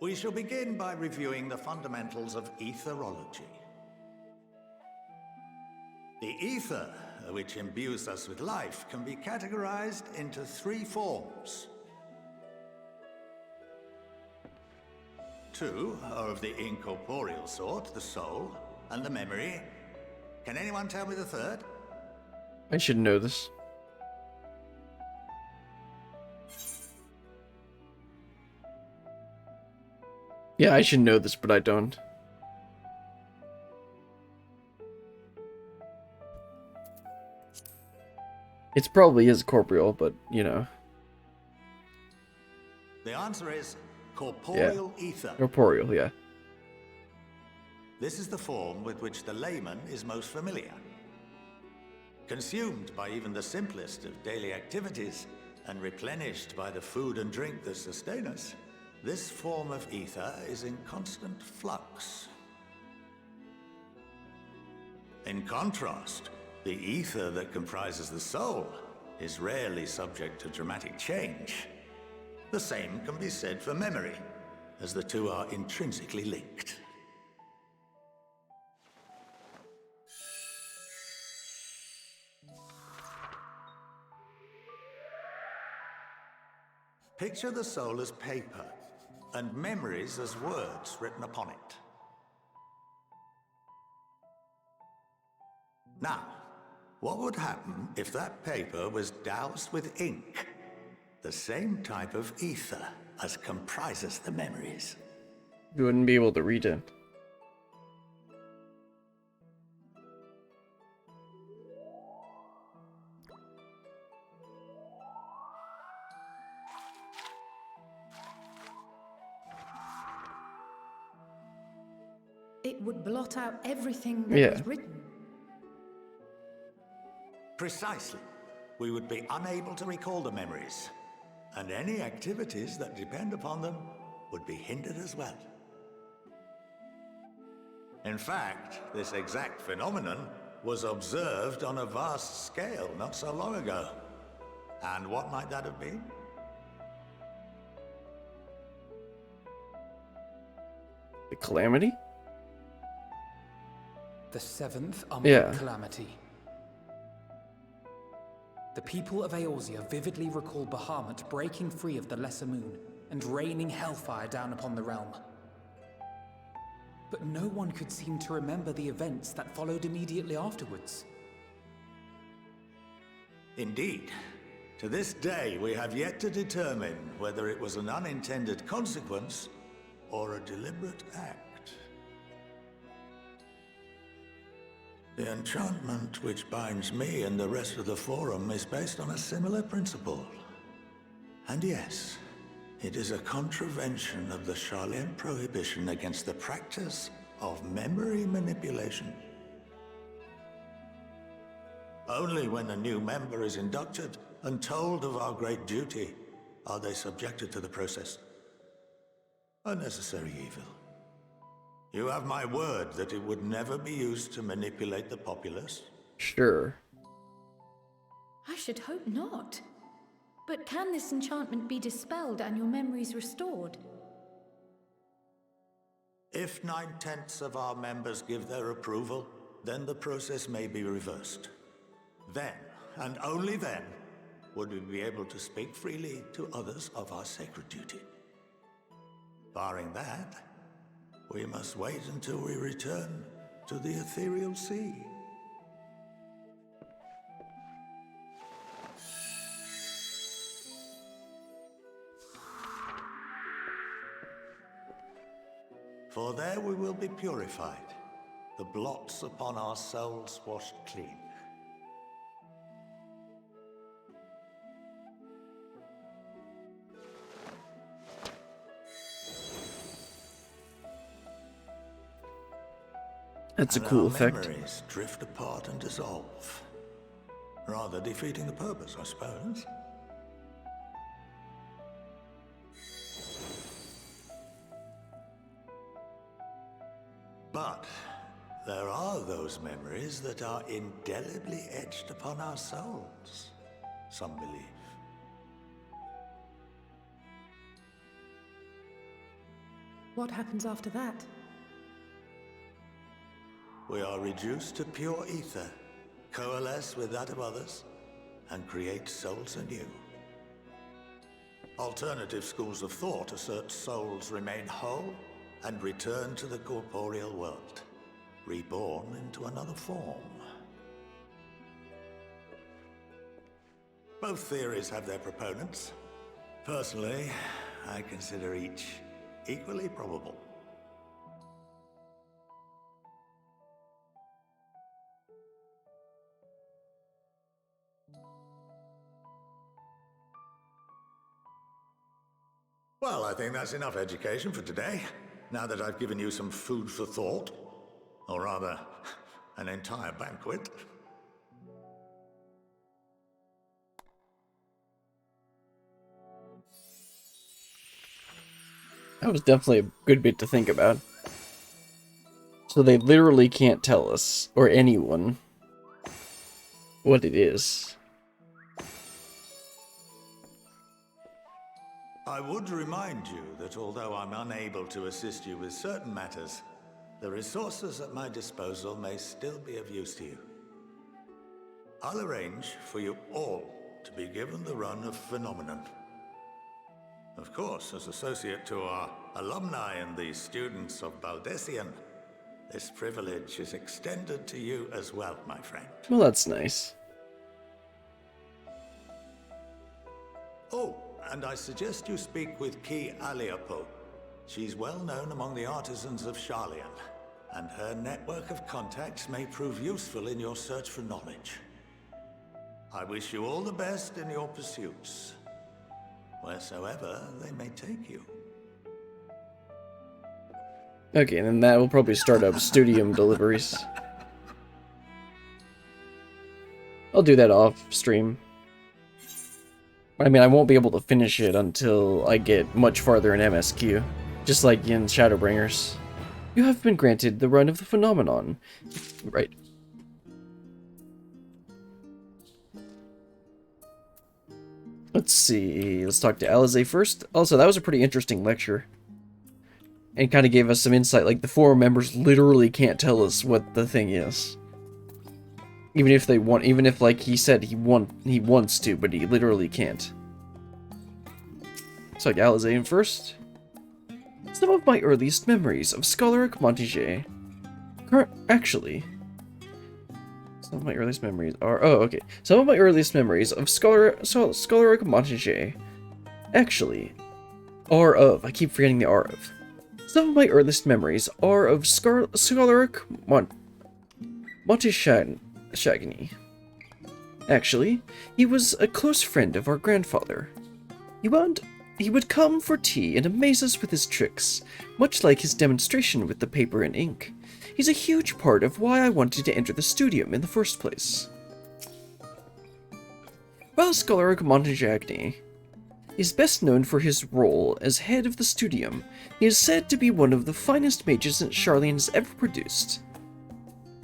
[SPEAKER 12] We shall begin by reviewing the fundamentals of etherology. The ether, which imbues us with life, can be categorized into 3 forms. 2 are of the incorporeal sort, the soul, and the memory. Can anyone tell me the third?
[SPEAKER 1] I should know this. Yeah, I should know this, but I don't. It probably is corporeal, but, you know.
[SPEAKER 12] The answer is corporeal ether.
[SPEAKER 1] Corporeal, yeah.
[SPEAKER 12] This is the form with which the layman is most familiar. Consumed by even the simplest of daily activities, and replenished by the food and drink that sustain us, this form of ether is in constant flux. In contrast, the ether that comprises the soul is rarely subject to dramatic change. The same can be said for memory, as the two are intrinsically linked. Picture the soul as paper, and memories as words written upon it. Now, what would happen if that paper was doused with ink? The same type of ether as comprises the memories.
[SPEAKER 1] You wouldn't be able to read it.
[SPEAKER 7] It would blot out everything that was written.
[SPEAKER 12] Precisely. We would be unable to recall the memories, and any activities that depend upon them would be hindered as well. In fact, this exact phenomenon was observed on a vast scale not so long ago. And what might that have been?
[SPEAKER 1] The Calamity?
[SPEAKER 4] The 7th
[SPEAKER 1] Yeah.
[SPEAKER 4] Calamity. The people of Eorzea vividly recall Bahamut breaking free of the Lesser Moon and raining hellfire down upon the realm. But no one could seem to remember the events that followed immediately afterwards.
[SPEAKER 12] Indeed. To this day, we have yet to determine whether it was an unintended consequence or a deliberate act. The enchantment which binds me and the rest of the Forum is based on a similar principle. And yes, it is a contravention of the Charlian prohibition against the practice of memory manipulation. Only when a new member is inducted and told of our great duty are they subjected to the process. A necessary evil. You have my word that it would never be used to manipulate the populace?
[SPEAKER 1] Sure.
[SPEAKER 7] I should hope not. But can this enchantment be dispelled and your memories restored?
[SPEAKER 12] If 9/10 of our members give their approval, then the process may be reversed. Then, and only then, would we be able to speak freely to others of our sacred duty. Barring that, we must wait until we return to the ethereal sea.
[SPEAKER 8] For there we will be purified, the blots upon our souls washed clean.
[SPEAKER 1] That's a
[SPEAKER 8] And
[SPEAKER 1] cool
[SPEAKER 8] our
[SPEAKER 1] effect.
[SPEAKER 8] memories drift apart and dissolve. Rather defeating the purpose, I suppose. But there are those memories that are indelibly etched upon our souls, some believe.
[SPEAKER 10] What happens after that?
[SPEAKER 8] We are reduced to pure ether, coalesce with that of others, and create souls anew. Alternative schools of thought assert souls remain whole and return to the corporeal world, reborn into another form. Both theories have their proponents. Personally, I consider each equally probable. Well, I think that's enough education for today, now that I've given you some food for thought. Or rather, an entire banquet.
[SPEAKER 1] That was definitely a good bit to think about. So they literally can't tell us, or anyone, what it is.
[SPEAKER 8] I would remind you that although I'm unable to assist you with certain matters, the resources at my disposal may still be of use to you. I'll arrange for you all to be given the run of Phenomenon. Of course, as associate to our alumni and the students of Baldessian, this privilege is extended to you as well, my friend.
[SPEAKER 1] Well, that's nice.
[SPEAKER 8] Oh, and I suggest you speak with Ki Aliapo. She's well known among the artisans of Sharlayan, and her network of contacts may prove useful in your search for knowledge. I wish you all the best in your pursuits, wheresoever they may take you.
[SPEAKER 1] Okay, and then that will probably start up studium deliveries. I'll do that off stream. I mean, I won't be able to finish it until I get much farther in MSQ, just like in Shadowbringers. You have been granted the run of the Phenomenon. Right. Let's see, let's talk to Alize first. Also, that was a pretty interesting lecture. And kind of gave us some insight, like the forum members literally can't tell us what the thing is. Even if they want, even if, like he said, he wants to, but he literally can't. So, Alize in first. Some of my earliest memories of Scholaric Montiger. Actually, some of my earliest memories are... Oh, okay. Some of my earliest memories of Scholaric Montiger actually are of... I keep forgetting the R of. Some of my earliest memories are of Scholaric Montishagny. Actually, he was a close friend of our grandfather. He would come for tea and amaze us with his tricks, much like his demonstration with the paper and ink. He's a huge part of why I wanted to enter the studium in the first place. While Scholaric Montishagny is best known for his role as head of the studium, he is said to be one of the finest mages that Sharlayan has ever produced.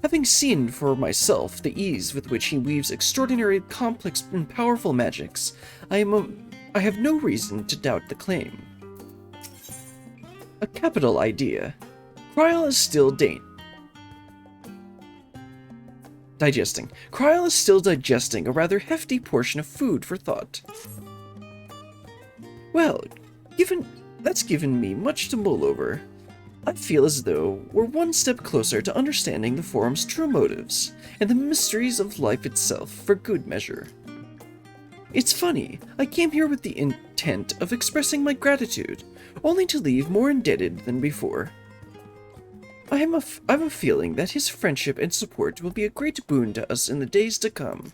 [SPEAKER 1] Having seen for myself the ease with which he weaves extraordinary, complex, and powerful magics, I have no reason to doubt the claim. A capital idea. Kryl is still digesting. Kryl is still digesting a rather hefty portion of food for thought. Well, that's given me much to mull over. I feel as though we're one step closer to understanding the forum's true motives, and the mysteries of life itself for good measure. It's funny, I came here with the intent of expressing my gratitude, only to leave more indebted than before. I have a feeling that his friendship and support will be a great boon to us in the days to come.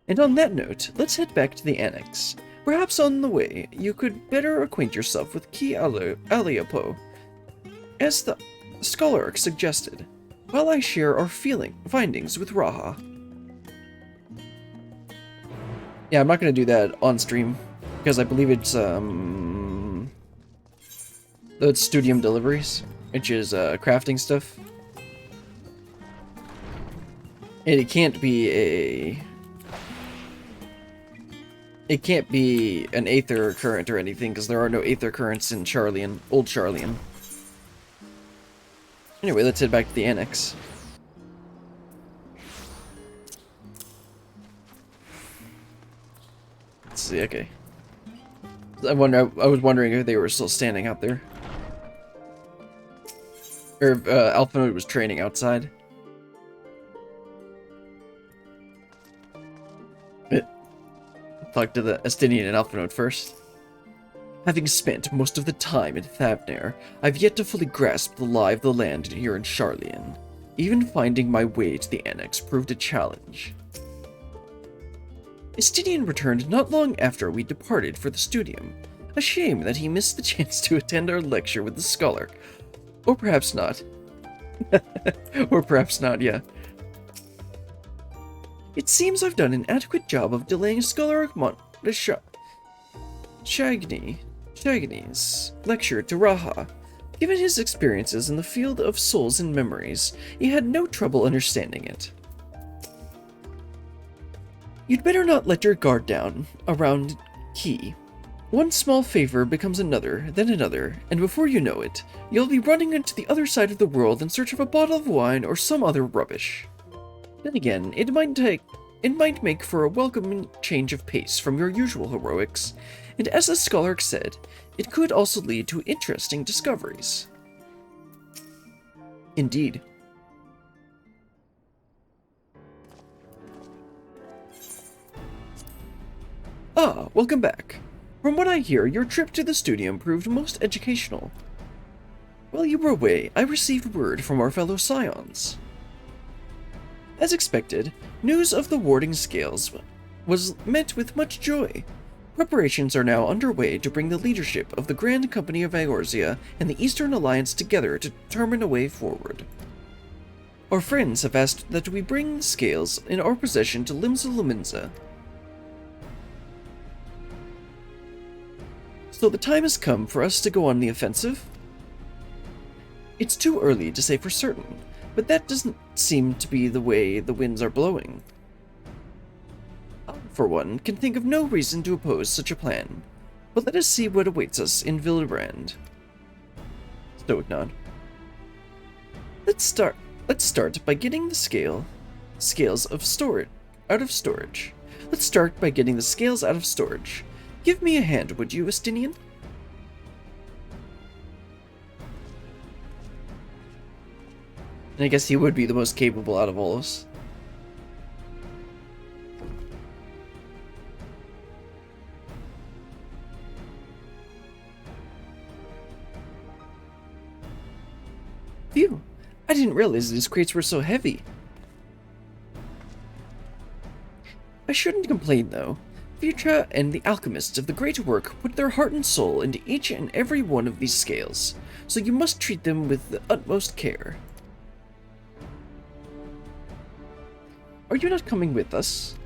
[SPEAKER 1] And on that note, let's head back to the Annex. Perhaps on the way, you could better acquaint yourself with Key Aliapo, as the Scholarch suggested, while I share our findings with Raha. Yeah, I'm not going to do that on stream, because I believe it's, it's Studium Deliveries, which is, crafting stuff. And it can't be It can't be an Aether current or anything, because there are no Aether currents in Charlian, Old Charlian. Anyway, let's head back to the Annex. Let's see, okay. I was wondering if they were still standing out there. Or if Alpha Node was training outside. Talk to the Estinian and Alpha Node first. Having spent most of the time in Thavnair, I've yet to fully grasp the lie of the land here in Charlian. Even finding my way to the Annex proved a challenge. Estinian returned not long after we departed for the Studium. A shame that he missed the chance to attend our lecture with the Scholar. Or perhaps not. Or perhaps not, yeah. It seems I've done an adequate job of delaying Scholar Shagni's lecture to Raha. Given his experiences in the field of souls and memories, he had no trouble understanding it. You'd better not let your guard down around Key. One small favor becomes another, then another, and before you know it, you'll be running into the other side of the world in search of a bottle of wine or some other rubbish. Then again, it might make for a welcome change of pace from your usual heroics, and as the Scholar said, it could also lead to interesting discoveries. Indeed. Ah, welcome back. From what I hear, your trip to the Studium proved most educational. While you were away, I received word from our fellow Scions. As expected, news of the warding scales was met with much joy. Preparations are now underway to bring the leadership of the Grand Company of Eorzea and the Eastern Alliance together to determine a way forward. Our friends have asked that we bring the scales in our possession to Limsa Luminsa. So the time has come for us to go on the offensive? It's too early to say for certain, but that doesn't seem to be the way the winds are blowing. I, for one, can think of no reason to oppose such a plan, but let us see what awaits us in Vildebrand. Stoic nod. Let's start by getting the scales of storage out of storage. Let's start by getting the scales out of storage. Give me a hand, would you, Estinian? And I guess he would be the most capable out of all of us. Phew! I didn't realize these crates were so heavy. I shouldn't complain, though. Vitra and the alchemists of the Great Work put their heart and soul into each and every one of these scales, so you must treat them with the utmost care. Are you not coming with us?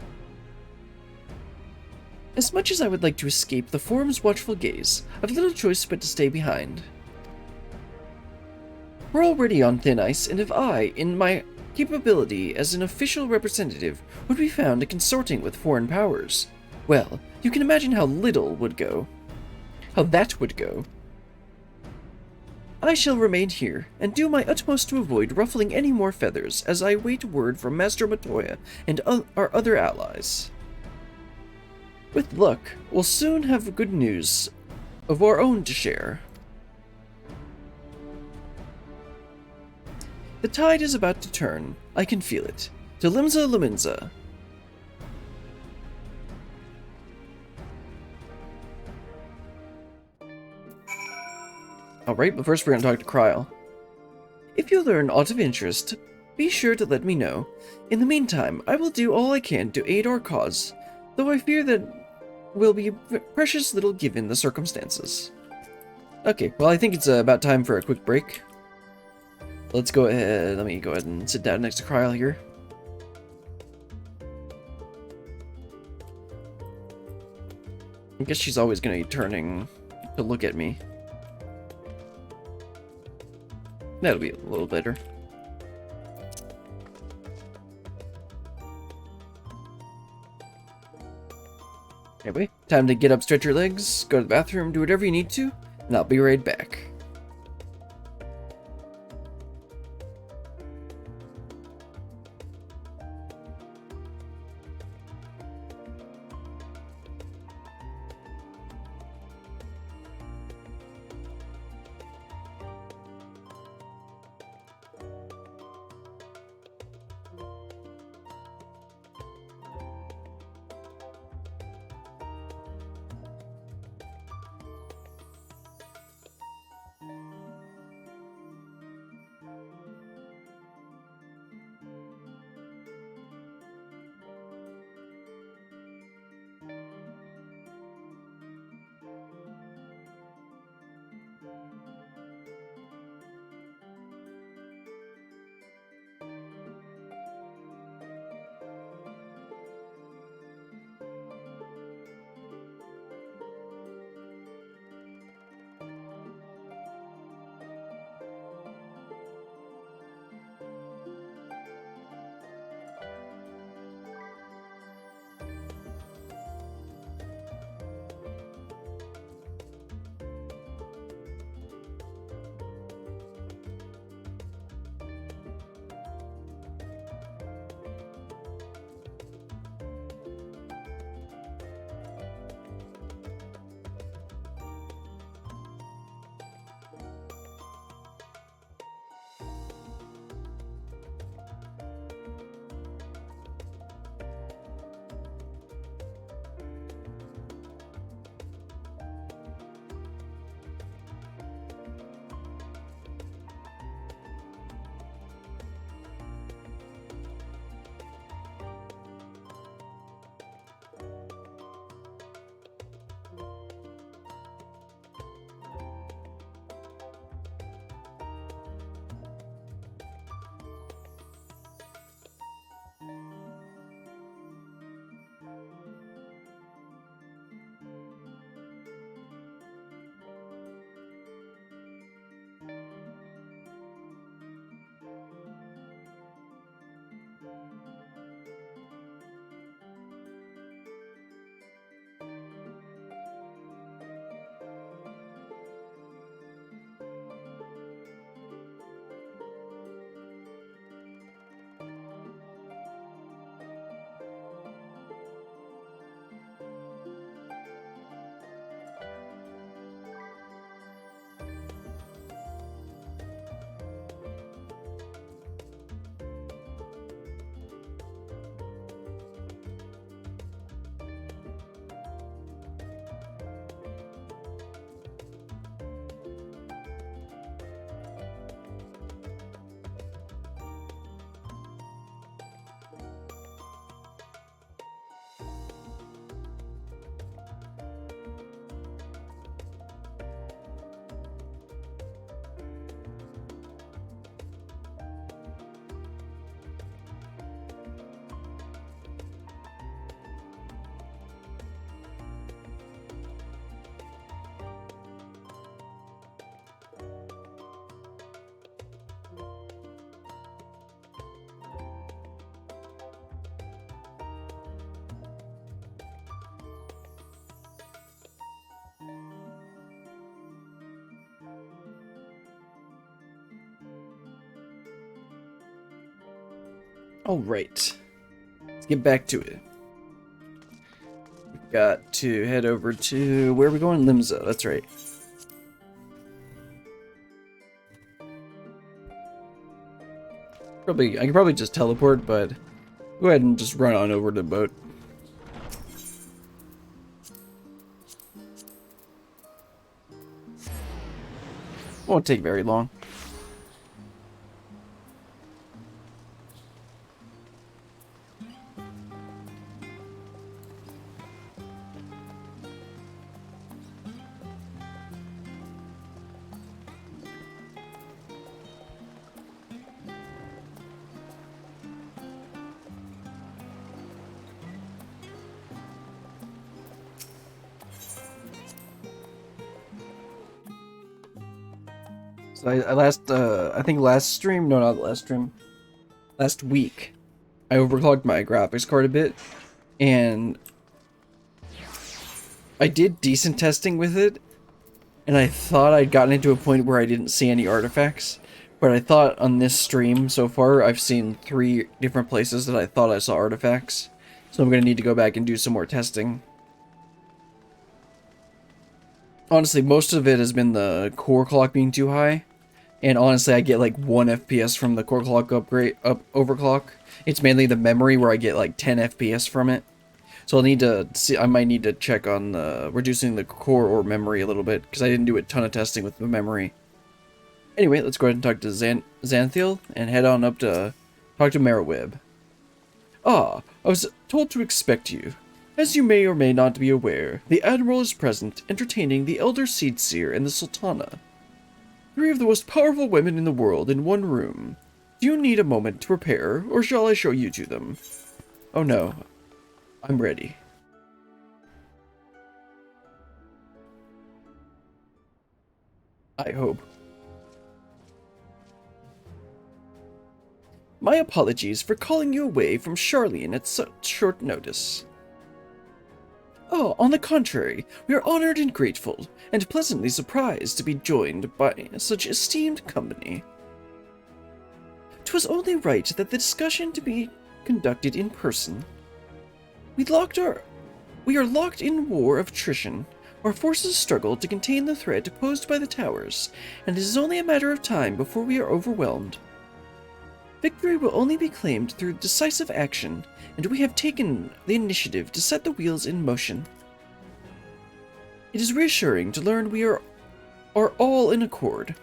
[SPEAKER 1] As much as I would like to escape the Forum's watchful gaze, I've little choice but to stay behind. We're already on thin ice, and if I, in my capability as an official representative, would be found consorting with foreign powers, well, you can imagine how little would go. How that would go. I shall remain here, and do my utmost to avoid ruffling any more feathers as I await word from Master Matoya and our other allies. With luck, we'll soon have good news of our own to share. The tide is about to turn. I can feel it. To Limsa Luminsa. Alright, but first we're going to talk to Kryl. If you learn aught of interest, be sure to let me know. In the meantime, I will do all I can to aid our cause, though I fear that will be precious little given the circumstances. Okay, well I think it's about time for a quick break. Let's go ahead, let me go ahead and sit down next to Kryl here. I guess she's always going to be turning to look at me. That'll be a little better. Anyway, time to get up, stretch your legs, go to the bathroom, do whatever you need to, and I'll be right back. Alright, let's get back to it. We've got to head over to, where are we going? Limsa, that's right. I can probably just teleport, but go ahead and just run on over to the boat. Won't take very long. So I think last stream, no, not last stream, last week, I overclocked my graphics card a bit, and I did decent testing with it, and I thought I'd gotten into a point where I didn't see any artifacts, but I thought on this stream so far, I've seen 3 different places that I thought I saw artifacts, so I'm gonna need to go back and do some more testing. Honestly, most of it has been the core clock being too high. And honestly, I get like 1 FPS from the core clock overclock. It's mainly the memory where I get like 10 FPS from it. So I'll need to see, I might need to check on reducing the core or memory a little bit, because I didn't do a ton of testing with the memory. Anyway, let's go ahead and talk to Xanthiel and head on up to talk to Merriweb. Ah, I was told to expect you. As you may or may not be aware, the Admiral is present, entertaining the Elder Seedseer and the Sultana. 3 of the most powerful women in the world in one room. Do you need a moment to prepare, or shall I show you to them? Oh no. I'm ready. I hope. My apologies for calling you away from Charlene at such short notice. Oh, on the contrary, we are honored and grateful, and pleasantly surprised to be joined by such esteemed company. 'Twas only right that the discussion to be conducted in person. We are locked in war of attrition. Our forces struggle to contain the threat posed by the towers, and it is only a matter of time before we are overwhelmed. Victory will only be claimed through decisive action, and we have taken the initiative to set the wheels in motion. It is reassuring to learn we are all in accord.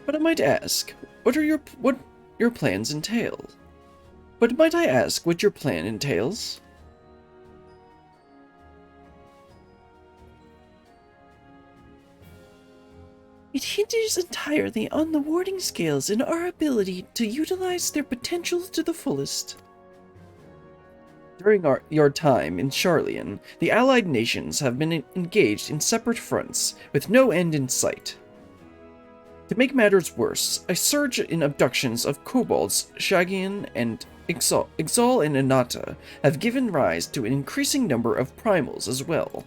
[SPEAKER 1] But I might ask, what your plans entail? But might I ask what your plan entails? It hinges entirely on the warding scales and our ability to utilize their potential to the fullest. During your time in Charleon, the allied nations have been engaged in separate fronts, with no end in sight. To make matters worse, a surge in abductions of kobolds, Shagian, and Ixal and Anata have given rise to an increasing number of primals as well.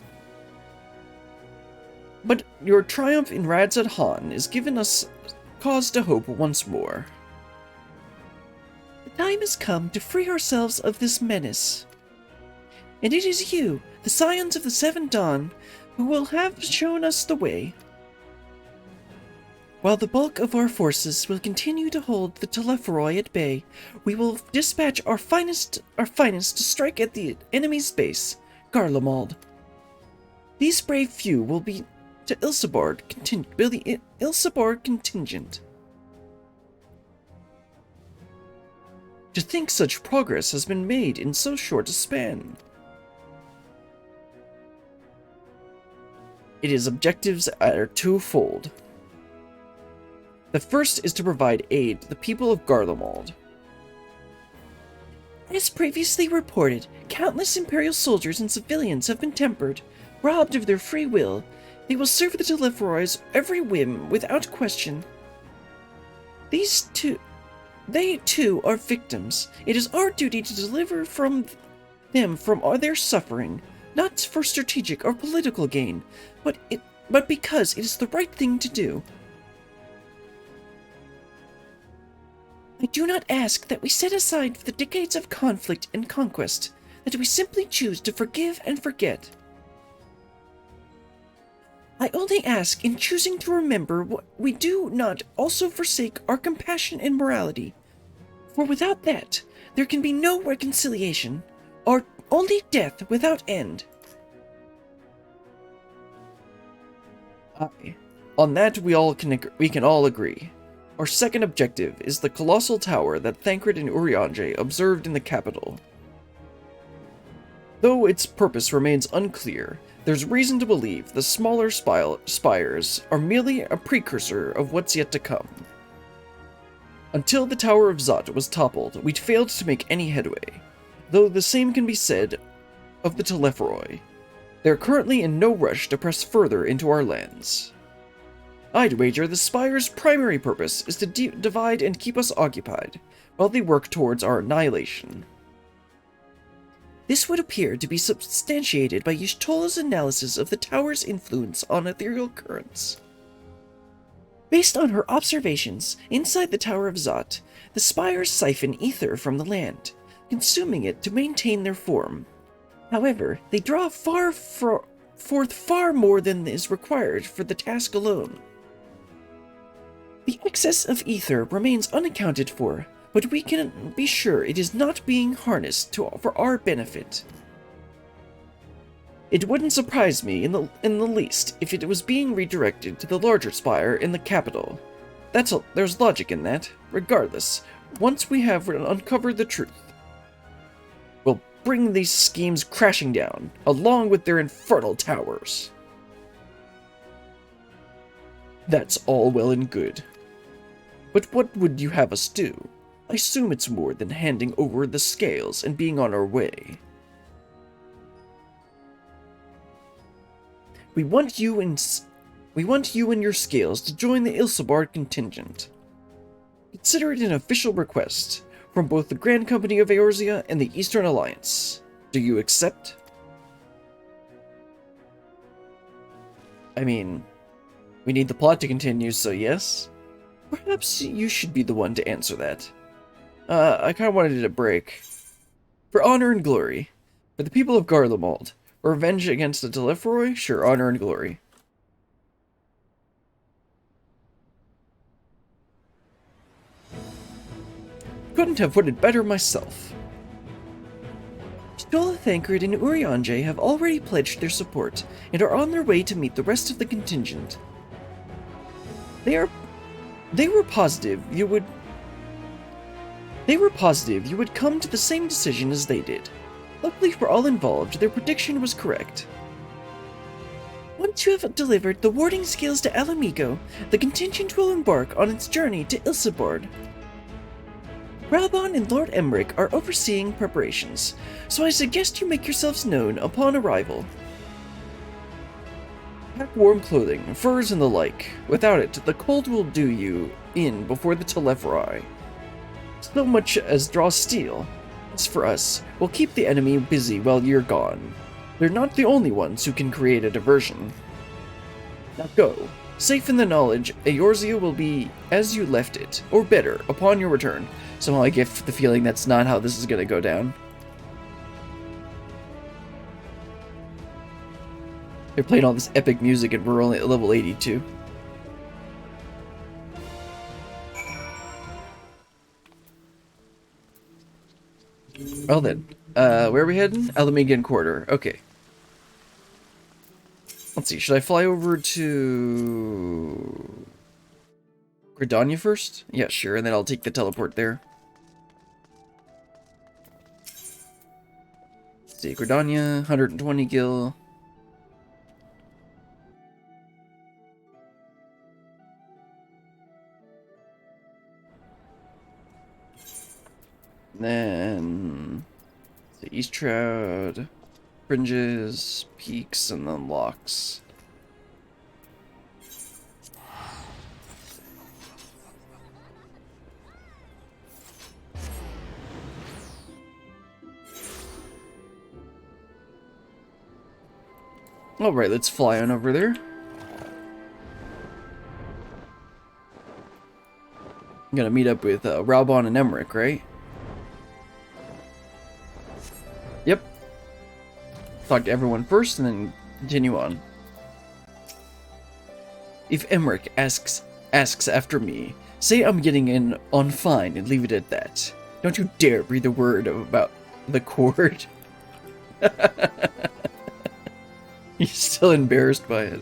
[SPEAKER 1] But your triumph in Radzat Han has given us cause to hope once more. The time has come to free ourselves of this menace. And it is you, the Scions of the Seven Dawn, who will have shown us the way. While the bulk of our forces will continue to hold the Telepharoi at bay, we will dispatch our finest to strike at the enemy's base, Garlemald. These brave few will be the Ilsabard contingent. To think such progress has been made in so short a span. Its objectives are twofold. The first is to provide aid to the people of Garlemald. As previously reported, countless Imperial soldiers and civilians have been tempered, robbed of their free will. They will serve the Telepharoi's every whim without question. They too are victims. It is our duty to deliver them from their suffering, not for strategic or political gain, but because it is the right thing to do. I do not ask that we set aside the decades of conflict and conquest, that we simply choose to forgive and forget. I only ask in choosing to remember what we do not also forsake our compassion and morality, for without that, there can be no reconciliation, or only death without end. Aye. On that we can all agree. Our second objective is the colossal tower that Thancred and Urianger observed in the capital. Though its purpose remains unclear, there's reason to believe the smaller spires are merely a precursor of what's yet to come. Until the Tower of Zot was toppled, we'd failed to make any headway, though the same can be said of the Telepharoi. They're currently in no rush to press further into our lands. I'd wager the Spire's primary purpose is to divide and keep us occupied, while they work towards our annihilation. This would appear to be substantiated by Y'shtola's analysis of the tower's influence on ethereal currents. Based on her observations inside the Tower of Zot, the Spires siphon ether from the land, consuming it to maintain their form. However, they draw forth far more than is required for the task alone. The excess of ether remains unaccounted for, but we can be sure it is not being harnessed for our benefit. It wouldn't surprise me in the least if it was being redirected to the larger spire in the capital. There's logic in that. Regardless, once we have uncovered the truth, we'll bring these schemes crashing down, along with their infernal towers. That's all well and good. But what would you have us do? I assume it's more than handing over the scales and being on our way. We want you and your scales to join the Ilsabard contingent. Consider it an official request from both the Grand Company of Eorzea and the Eastern Alliance. Do you accept? I mean, we need the plot to continue, so yes? Perhaps you should be the one to answer that. I kind of wanted a break. For honor and glory. For the people of Garlemald. Revenge against the Telephroi? Sure, honor and glory. Couldn't have put it better myself. Y'shtola, Thancred, and Urianger have already pledged their support and are on their way to meet the rest of the contingent. They were positive you would come to the same decision as they did. Luckily for all involved, their prediction was correct. Once you have delivered the warding scales to Alamigo, the contingent will embark on its journey to Ilsabard. Ralbon and Lord Emmerich are overseeing preparations, so I suggest you make yourselves known upon arrival. Pack warm clothing, furs, and the like. Without it, the cold will do you in before the Telephroi. So much as draw steel. As for us, we'll keep the enemy busy while you're gone. They're not the only ones who can create a diversion. Now go, safe in the knowledge Eorzea will be as you left it, or better, upon your return. Somehow I get the feeling that's not how this is gonna go down. They're playing all this epic music and we're only at level 82. Well then, where are we heading? Alamigan Quarter. Okay. Let's see, should I fly over to Gridania first? Yeah, sure, and then I'll take the teleport there. Let's see, Gridania, 120 gil. Then the East Shroud, Fringes, Peaks, and then Locks. Alright, let's fly on over there. I'm gonna meet up with Ralbon and Emmerich, right? Yep. Talk to everyone first and then continue on. If Emmerich asks after me, say I'm getting in on fine and leave it at that. Don't you dare breathe a word about the cord. He's still embarrassed by it.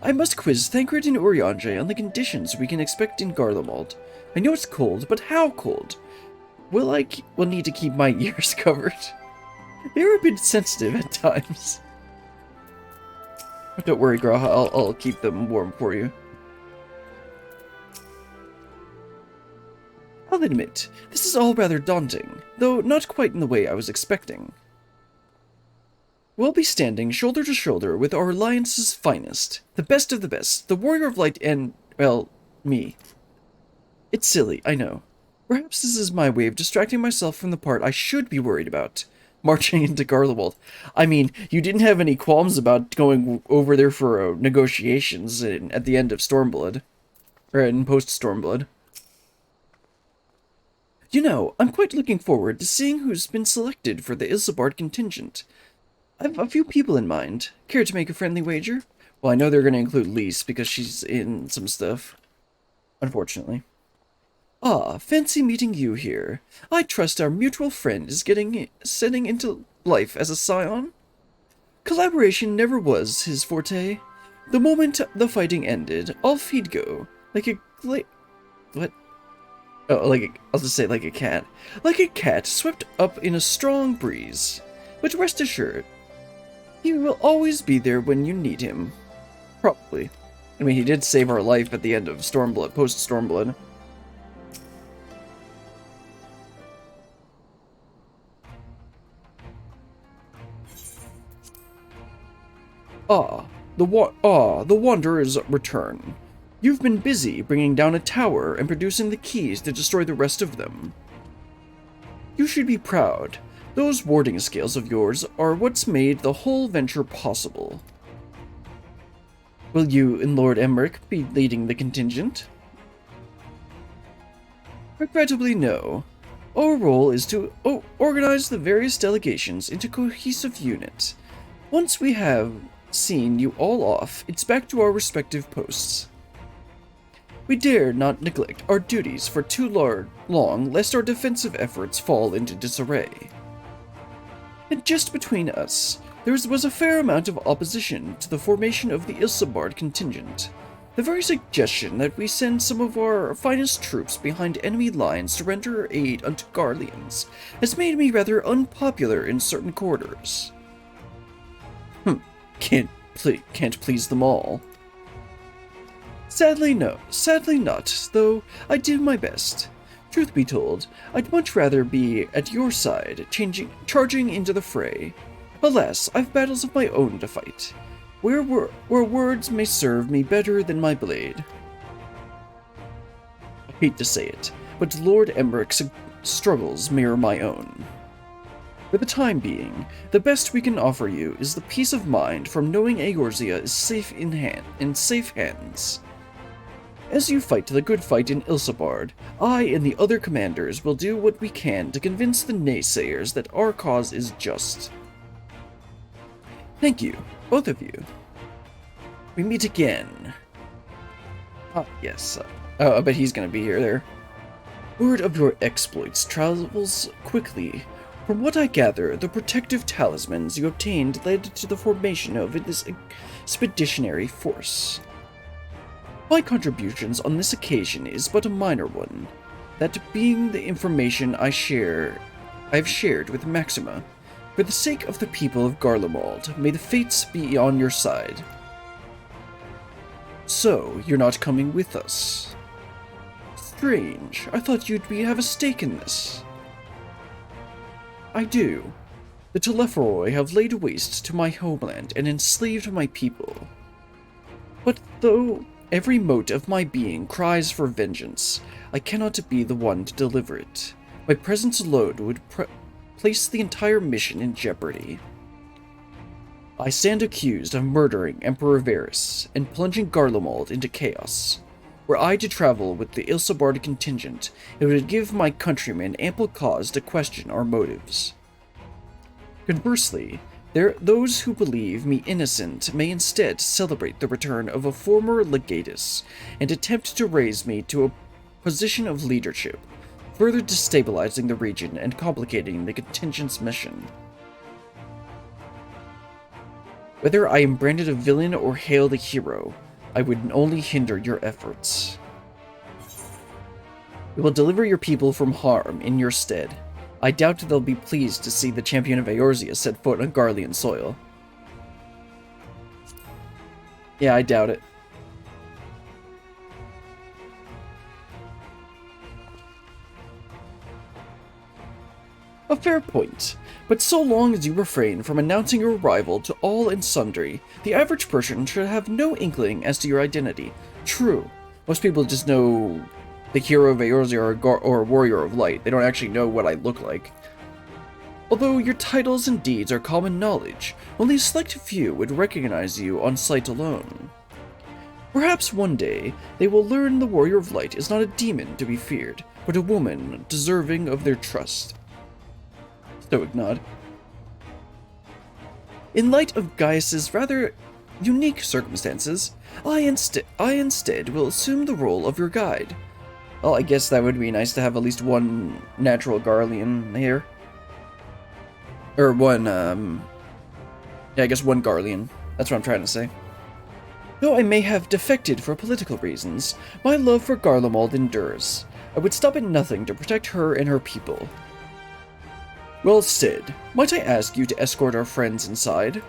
[SPEAKER 1] I must quiz Thancred and Urianger on the conditions we can expect in Garlemald. I know it's cold, but how cold? Will need to keep my ears covered. They're a bit sensitive at times. But don't worry, Graha, I'll keep them warm for you. I'll admit, this is all rather daunting, though not quite in the way I was expecting. We'll be standing shoulder to shoulder with our alliance's finest, the best of the best, the warrior of light and, well, me. It's silly, I know. Perhaps this is my way of distracting myself from the part I should be worried about. Marching into Garlemald. I mean, you didn't have any qualms about going over there for negotiations at the end of Stormblood. Or in post-Stormblood. You know, I'm quite looking forward to seeing who's been selected for the Isambard contingent. I've a few people in mind. Care to make a friendly wager? Well, I know they're going to include Lise because she's in some stuff. Unfortunately. Ah, fancy meeting you here. I trust our mutual friend is setting into life as a scion? Collaboration never was his forte. The moment the fighting ended, off he'd go, like a what? Oh, I'll just say like a cat. Like a cat swept up in a strong breeze. But rest assured, he will always be there when you need him. Probably. I mean, he did save our life at the end of Stormblood, post-Stormblood. The Wanderers return. You've been busy bringing down a tower and producing the keys to destroy the rest of them. You should be proud. Those warding skills of yours are what's made the whole venture possible. Will you and Lord Emmerich be leading the contingent? Regrettably, no. Our role is to organize the various delegations into cohesive units. Once we have seen you all off, it's back to our respective posts. We dare not neglect our duties for too long, lest our defensive efforts fall into disarray. And just between us, there was a fair amount of opposition to the formation of the Isambard contingent. The very suggestion that we send some of our finest troops behind enemy lines to render aid unto Garleans has made me rather unpopular in certain quarters. Can't please them all. Sadly, no. Sadly not, though I did my best. Truth be told, I'd much rather be at your side, charging into the fray. Alas, I've battles of my own to fight, where words may serve me better than my blade. I hate to say it, but Lord Emmerich's struggles mirror my own. For the time being, the best we can offer you is the peace of mind from knowing Eorzea is safe hands. As you fight the good fight in Isambard, I and the other commanders will do what we can to convince the naysayers that our cause is just. Thank you, both of you. We meet again. Ah, yes. I bet he's gonna be here there. Word of your exploits travels quickly. From what I gather, the protective talismans you obtained led to the formation of this expeditionary force. My contributions on this occasion is but a minor one, that being the information I've shared with Maxima. For the sake of the people of Garlemald, may the fates be on your side. So, you're not coming with us. Strange, I thought you'd have a stake in this. I do. The Telepharoi have laid waste to my homeland and enslaved my people. But though every mote of my being cries for vengeance, I cannot be the one to deliver it. My presence alone would place the entire mission in jeopardy. I stand accused of murdering Emperor Varys and plunging Garlemald into chaos. Were I to travel with the Isambard contingent, it would give my countrymen ample cause to question our motives. Conversely, those who believe me innocent may instead celebrate the return of a former legatus and attempt to raise me to a position of leadership, further destabilizing the region and complicating the contingent's mission. Whether I am branded a villain or hailed a hero, I would only hinder your efforts. We will deliver your people from harm in your stead. I doubt they'll be pleased to see the champion of Eorzea set foot on Garlean soil. Yeah, I doubt it. A fair point. But so long as you refrain from announcing your arrival to all and sundry, the average person should have no inkling as to your identity. True. Most people just know the hero of Eorzea or warrior of light. They don't actually know what I look like. Although your titles and deeds are common knowledge, only a select few would recognize you on sight alone. Perhaps one day, they will learn the warrior of light is not a demon to be feared, but a woman deserving of their trust. Stoic nod. In light of Gaius's rather unique circumstances, I instead will assume the role of your guide. Well, I guess that would be nice to have at least one natural Garlean here. Or one, yeah, I guess one Garlean. That's what I'm trying to say. Though I may have defected for political reasons, my love for Garlemald endures. I would stop at nothing to protect her and her people. Well said. Might I ask you to escort our friends inside?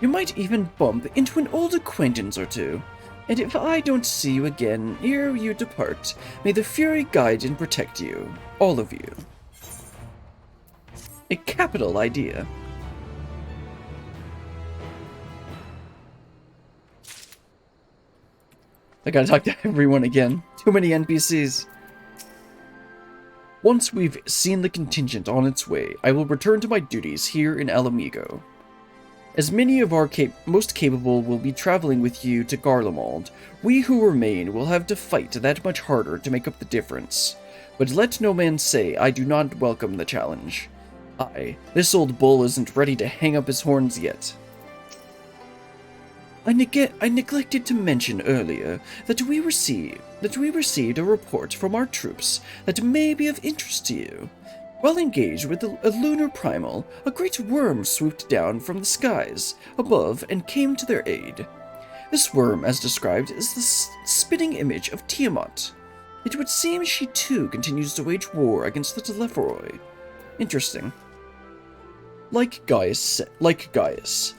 [SPEAKER 1] You might even bump into an old acquaintance or two. And if I don't see you again ere you depart, may the Fury guide and protect you. All of you. A capital idea. I gotta talk to everyone again. Too many NPCs. Once we've seen the contingent on its way, I will return to my duties here in Alamigo. As many of our most capable will be traveling with you to Garlemald, we who remain will have to fight that much harder to make up the difference. But let no man say I do not welcome the challenge. This old bull isn't ready to hang up his horns yet. I neglected to mention earlier that we received a report from our troops that may be of interest to you. While engaged with a lunar primal, a great worm swooped down from the skies above and came to their aid. This worm, as described, is the spitting image of Tiamat. It would seem she too continues to wage war against the Telepharoi. Interesting. Like Gaius,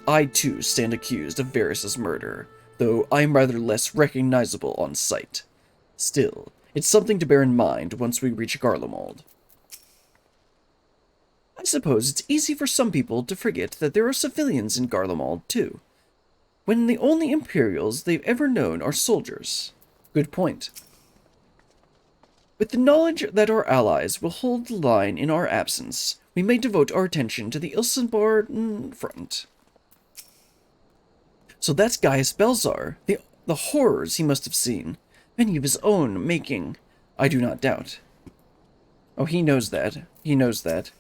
[SPEAKER 1] I too stand accused of Varys' murder, though I am rather less recognizable on sight. Still, it's something to bear in mind once we reach Garlemald. I suppose it's easy for some people to forget that there are civilians in Garlemald, too, when the only Imperials they've ever known are soldiers. Good point. With the knowledge that our allies will hold the line in our absence, we may devote our attention to the Ilsenbard front. So that's Gaius Belzar, the horrors he must have seen, many of his own making, I do not doubt. Oh, he knows that. He knows that.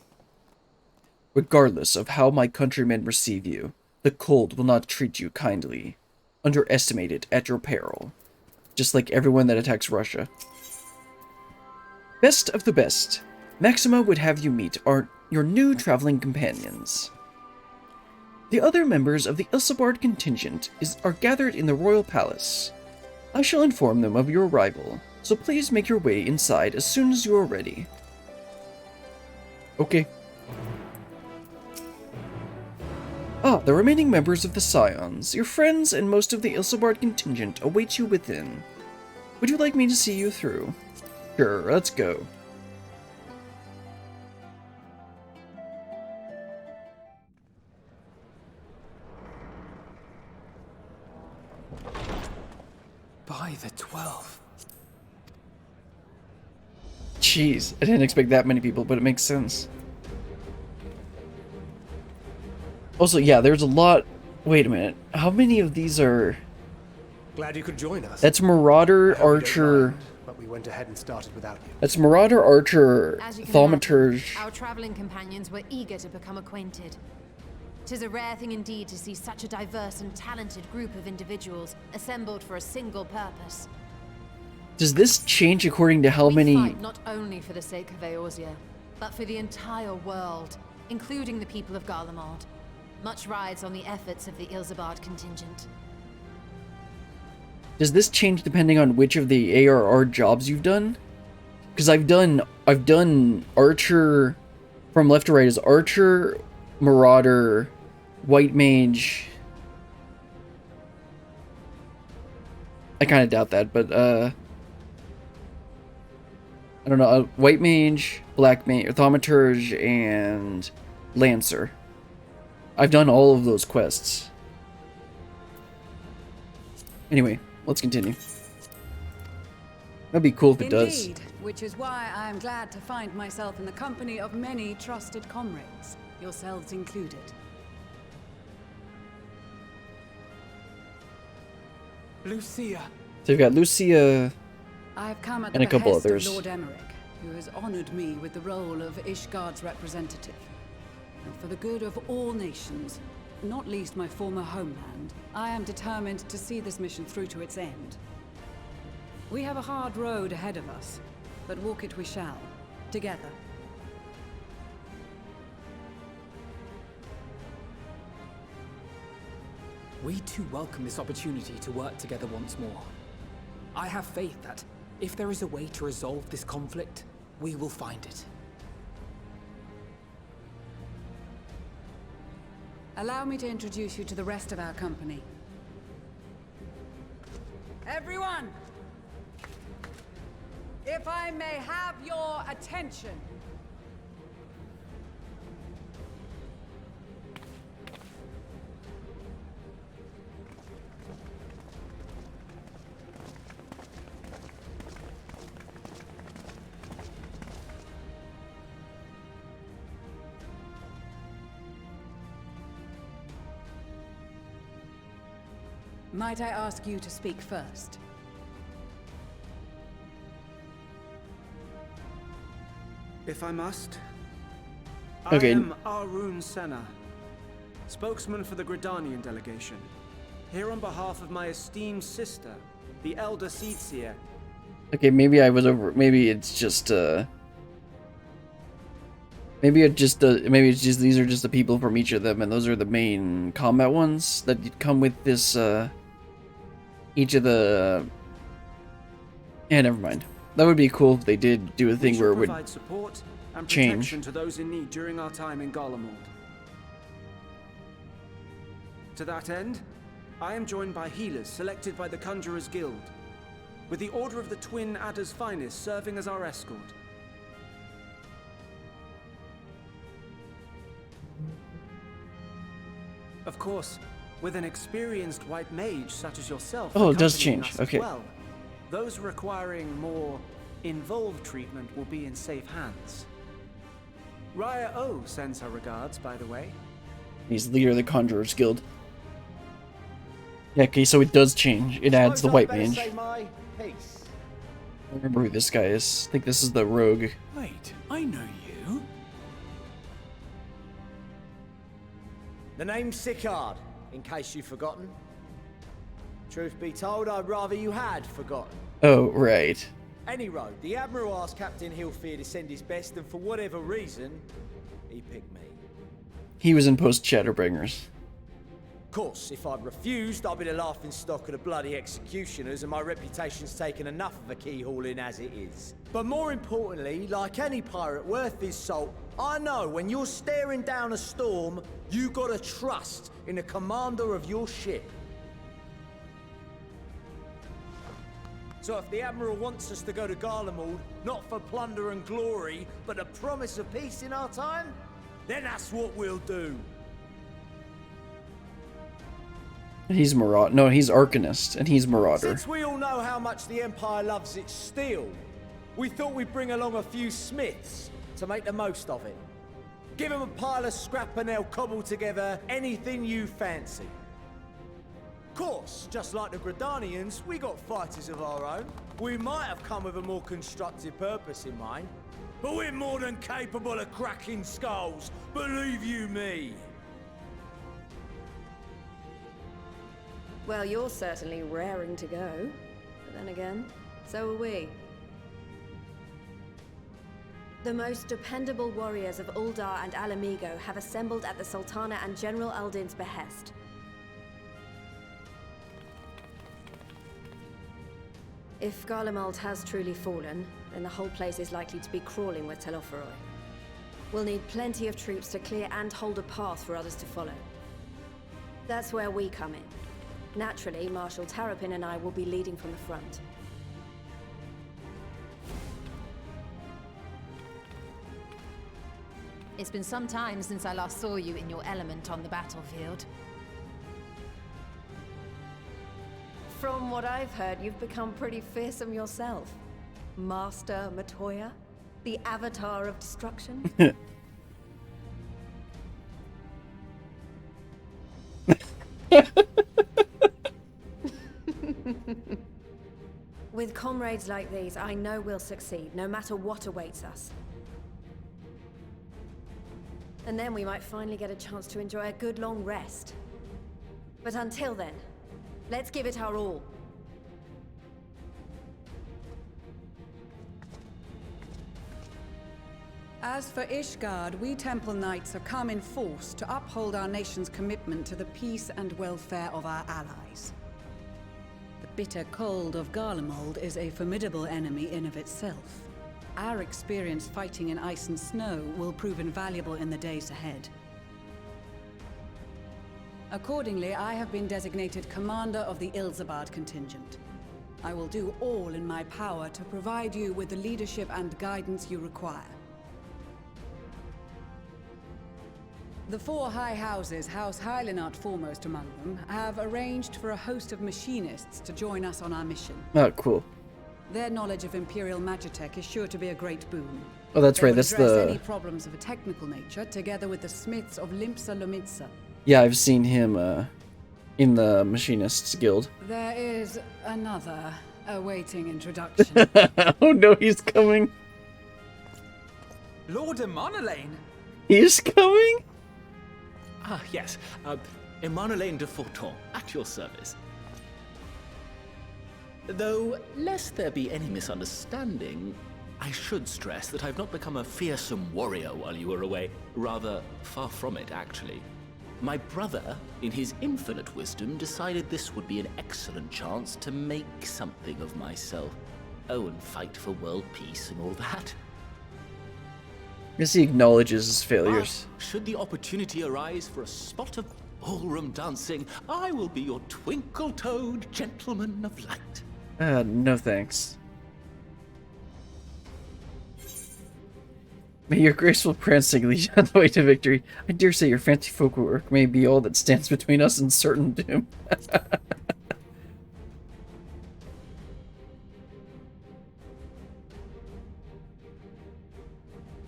[SPEAKER 1] Regardless of how my countrymen receive you, the cold will not treat you kindly. Underestimate it at your peril. Just like everyone that attacks Russia. Best of the best. Maxima would have you meet your new traveling companions. The other members of the Ilsenbard contingent are gathered in the royal palace. I shall inform them of your arrival, so please make your way inside as soon as you are ready. Okay. The remaining members of the Scions, your friends and most of the Ilsenbard contingent await you within. Would you like me to see you through? Sure, let's go.
[SPEAKER 4] By the 12.
[SPEAKER 1] Jeez, I didn't expect that many people, but it makes sense. Also, yeah, there's a lot... Wait a minute. How many of these are...
[SPEAKER 6] Glad you could join us.
[SPEAKER 1] That's Marauder, Archer...
[SPEAKER 6] But we went ahead and started without you.
[SPEAKER 1] That's Marauder, Archer,
[SPEAKER 3] As you can
[SPEAKER 1] Thaumaturge...
[SPEAKER 3] imagine, our traveling companions were eager to become acquainted. 'Tis a rare thing indeed to see such a diverse and talented group of individuals assembled for a single purpose.
[SPEAKER 1] Does this change according to how many...
[SPEAKER 3] We fight not only for the sake of Eorzea, but for the entire world, including the people of Garlemald. Much rides on the efforts of the Ilsenbard contingent.
[SPEAKER 1] Does this change depending on which of the ARR jobs you've done? Because I've done Archer... From left to right is Archer, Marauder, White Mage... I kind of doubt that, but, I don't know, White Mage, Black Mage, Thaumaturge, and Lancer. I've done all of those quests. Anyway, let's continue. That'd be cool if it does.
[SPEAKER 13] Indeed, which is why I am glad to find myself in the company of many trusted comrades, yourselves included.
[SPEAKER 4] Lucia.
[SPEAKER 1] So you've got Lucia
[SPEAKER 13] I have come at
[SPEAKER 1] and
[SPEAKER 13] the
[SPEAKER 1] a couple
[SPEAKER 13] behest
[SPEAKER 1] others.
[SPEAKER 13] of Lord Emmerich, who has honored me with the role of Ishgard's representative. And for the good of all nations, not least my former homeland, I am determined to see this mission through to its end. We have a hard road ahead of us, but walk it we shall, together.
[SPEAKER 4] We too welcome this opportunity to work together once more. I have faith that if there is a way to resolve this conflict, we will find it.
[SPEAKER 13] Allow me to introduce you to the rest of our company. Everyone! If I may have your attention. Might I ask you to speak first?
[SPEAKER 11] If I must.
[SPEAKER 1] Okay.
[SPEAKER 11] I am Arun Senna, spokesman for the Gridanian delegation. Here on behalf of my esteemed sister, the Elder Seedseer.
[SPEAKER 1] Okay, maybe I was over. Maybe it's just. Maybe it's just these are just the people from each of them, and those are the main combat ones that come with this. Each of the. Yeah, never mind. That would be cool if they did do a thing where it would
[SPEAKER 11] provide support and
[SPEAKER 1] change
[SPEAKER 11] protection to those in need during our time in Garlemald. To that end, I am joined by healers selected by the Conjurers Guild, with the Order of the Twin Adder's Finest serving as our escort. Of course, with an experienced white mage such as yourself.
[SPEAKER 1] Oh, it does
[SPEAKER 11] accompanying
[SPEAKER 1] change.
[SPEAKER 11] us as
[SPEAKER 1] Okay.
[SPEAKER 11] well, those requiring more involved treatment will be in safe hands. Raya O sends her regards, by the way.
[SPEAKER 1] He's leader of the Conjurers Guild. Yeah, okay, so it does change. It adds the white mage. I remember who this guy is. I think this is the rogue.
[SPEAKER 9] Wait, I know you.
[SPEAKER 14] The name's Sicard, in case you've forgotten. Truth be told, I'd rather you had forgotten.
[SPEAKER 1] Oh, right.
[SPEAKER 14] Any road, the Admiral asked Captain Hilfear to send his best, and for whatever reason, he picked me.
[SPEAKER 1] He was in post Shadowbringers.
[SPEAKER 14] Of course, if I'd refused, I'd be the laughing stock of the bloody executioners, and my reputation's taken enough of a keyhauling as it is. But more importantly, like any pirate worth his salt, I know when you're staring down a storm, you gotta trust in the commander of your ship. So if the Admiral wants us to go to Garlemald, not for plunder and glory, but the promise of peace in our time, then that's what we'll do.
[SPEAKER 1] He's Marauder. No, he's Arcanist, and he's Marauder.
[SPEAKER 14] Since we all know how much the Empire loves its steel, we thought we'd bring along a few smiths to make the most of it. Give them a pile of scrap and they'll cobble together anything you fancy. Of course, just like the Gridanians, we got fighters of our own. We might have come with a more constructive purpose in mind, but we're more than capable of cracking skulls, believe you me.
[SPEAKER 2] Well, you're certainly raring to go. But then again, so are we. The most dependable warriors of Uldar and Alamigo have assembled at the Sultana and General Aldin's behest. If Garlemald has truly fallen, then the whole place is likely to be crawling with Telophoroi. We'll need plenty of troops to clear and hold a path for others to follow. That's where we come in. Naturally, Marshal Tarapin and I will be leading from the front.
[SPEAKER 3] It's been some time since I last saw you in your element on the battlefield.
[SPEAKER 2] From what I've heard, you've become pretty fearsome yourself. Master Matoya, the avatar of destruction. With comrades like these, I know we'll succeed, no matter what awaits us. And then we might finally get a chance to enjoy a good long rest. But until then, let's give it our all.
[SPEAKER 13] As for Ishgard, we Temple Knights have come in force to uphold our nation's commitment to the peace and welfare of our allies. The bitter cold of Garlemald is a formidable enemy in of itself. Our experience fighting in ice and snow will prove invaluable in the days ahead. Accordingly, I have been designated commander of the Ilzabard contingent. I will do all in my power to provide you with the leadership and guidance you require. The four high houses, House Hylinart foremost among them, have arranged for a host of machinists to join us on our mission.
[SPEAKER 1] Oh, cool.
[SPEAKER 13] Their knowledge of Imperial Magitech is sure to be a great boon.
[SPEAKER 1] Oh, that's
[SPEAKER 13] They
[SPEAKER 1] right.
[SPEAKER 13] will
[SPEAKER 1] That's
[SPEAKER 13] address
[SPEAKER 1] the...
[SPEAKER 13] any problems of a technical nature, together with the smiths of Limpsa Lomitsa.
[SPEAKER 1] Yeah, I've seen him in the Machinists Guild.
[SPEAKER 13] There is another awaiting introduction.
[SPEAKER 1] Oh no, he's coming.
[SPEAKER 4] Lord Emanolaine?
[SPEAKER 1] He's coming?
[SPEAKER 15] Ah, yes. Emanolaine de Forton, at your service. Though, lest there be any misunderstanding, I should stress that I've not become a fearsome warrior while you were away. Rather, far from it, actually. My brother, in his infinite wisdom, decided this would be an excellent chance to make something of myself. Oh, and fight for world peace and all that.
[SPEAKER 1] I guess he acknowledges his failures.
[SPEAKER 15] Should the opportunity arise for a spot of ballroom dancing, I will be your twinkle-toed gentleman of light.
[SPEAKER 1] No thanks. May your graceful prancing lead you on the way to victory. I dare say your fancy folk work may be all that stands between us and certain doom.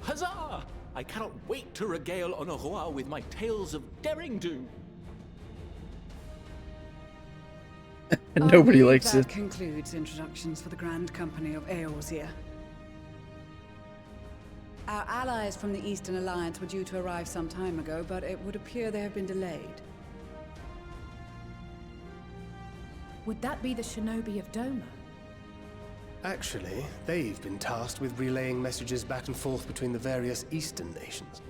[SPEAKER 15] Huzzah! I cannot wait to regale Honoroa with my tales of daring-do.
[SPEAKER 1] Nobody likes
[SPEAKER 13] that
[SPEAKER 1] it.
[SPEAKER 13] concludes introductions for the Grand Company of Eorzea. Our allies from the Eastern Alliance were due to arrive some time ago, but it would appear they have been delayed.
[SPEAKER 10] Would that be the shinobi of Doma?
[SPEAKER 6] Actually, they've been tasked with relaying messages back and forth between the various Eastern nations.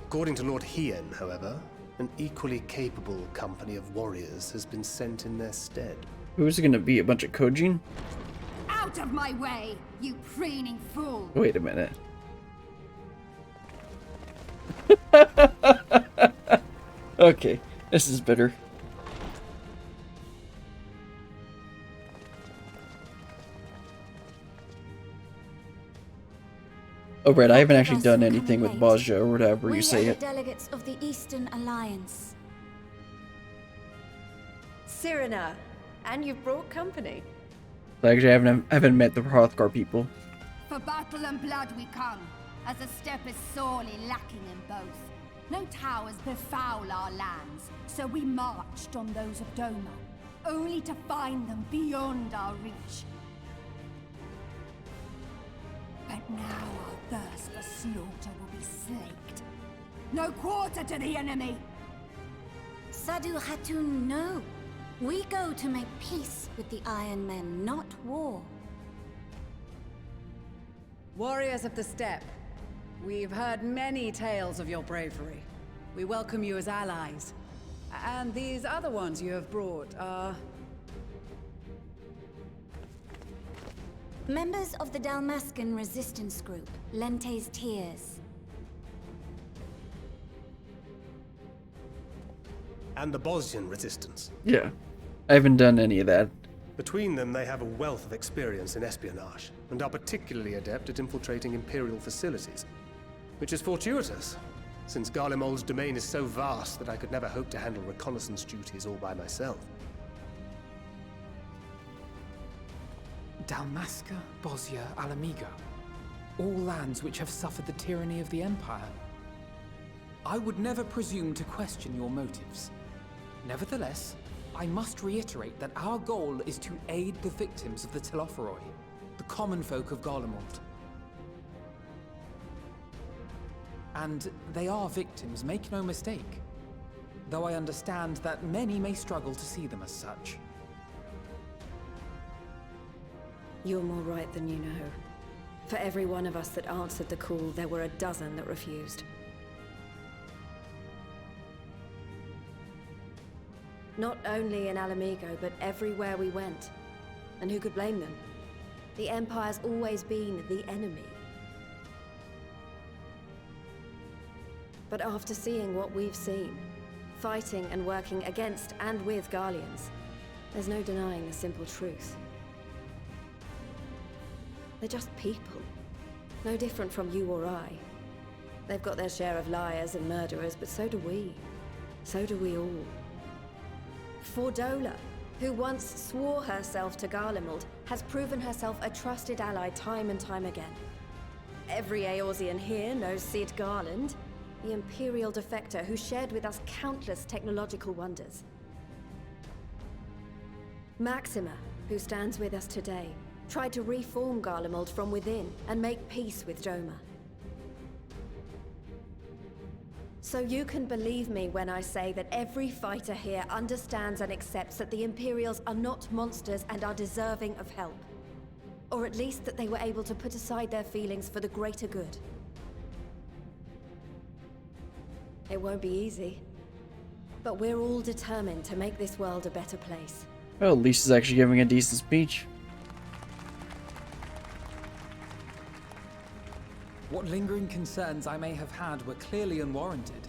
[SPEAKER 6] According to Lord Hien, however, an equally capable company of warriors has been sent in their stead.
[SPEAKER 1] Who's it gonna be? A bunch of Kojin?
[SPEAKER 16] Out of my way, you preening fool!
[SPEAKER 1] Wait a minute. Okay, this is better. Oh, right, I haven't actually done anything with Baja or whatever you say it.
[SPEAKER 16] Delegates of the Eastern Alliance.
[SPEAKER 2] Cyrena, and you've brought company.
[SPEAKER 1] Actually, I haven't met the Hrothgar people.
[SPEAKER 16] For battle and blood we come, as a step is sorely lacking in both. No towers befoul our lands, so we marched on those of Doma, only to find them beyond our reach. But now our thirst for slaughter will be slaked. No quarter to the enemy!
[SPEAKER 17] Sadu Hatun, no. We go to make peace with the Iron Men, not war.
[SPEAKER 13] Warriors of the Steppe, we've heard many tales of your bravery. We welcome you as allies. And these other ones you have brought are...
[SPEAKER 17] Members of the Dalmascan resistance group, Lente's Tears.
[SPEAKER 6] And the Bosnian resistance.
[SPEAKER 1] Yeah, I haven't done any of that.
[SPEAKER 6] Between them, they have a wealth of experience in espionage, and are particularly adept at infiltrating Imperial facilities. Which is fortuitous, since Garlemald's domain is so vast that I could never hope to handle reconnaissance duties all by myself.
[SPEAKER 4] Dalmasca, Bosnia, Alamigo. All lands which have suffered the tyranny of the Empire. I would never presume to question your motives. Nevertheless, I must reiterate that our goal is to aid the victims of the Telophoroi, the common folk of Garlemald. And they are victims, make no mistake. Though I understand that many may struggle to see them as such.
[SPEAKER 18] You're more right than you know. For every one of us that answered the call, there were a dozen that refused. Not only in Alamigo, but everywhere we went. And who could blame them? The Empire's always been the enemy. But after seeing what we've seen, fighting and working against and with Garleans, there's no denying the simple truth. They're just people. No different from you or I. They've got their share of liars and murderers, but so do we. So do we all. Fordola, who once swore herself to Garlemald, has proven herself a trusted ally time and time again. Every Eorzean here knows Cid Garland, the Imperial defector who shared with us countless technological wonders. Maxima, who stands with us today, tried to reform Garlemald from within and make peace with Doma. So you can believe me when I say that every fighter here understands and accepts that the Imperials are not monsters and are deserving of help. Or at least that they were able to put aside their feelings for the greater good. It won't be easy, but we're all determined to make this world a better place.
[SPEAKER 1] Well, Lisa's actually giving a decent speech.
[SPEAKER 4] What lingering concerns I may have had were clearly unwarranted.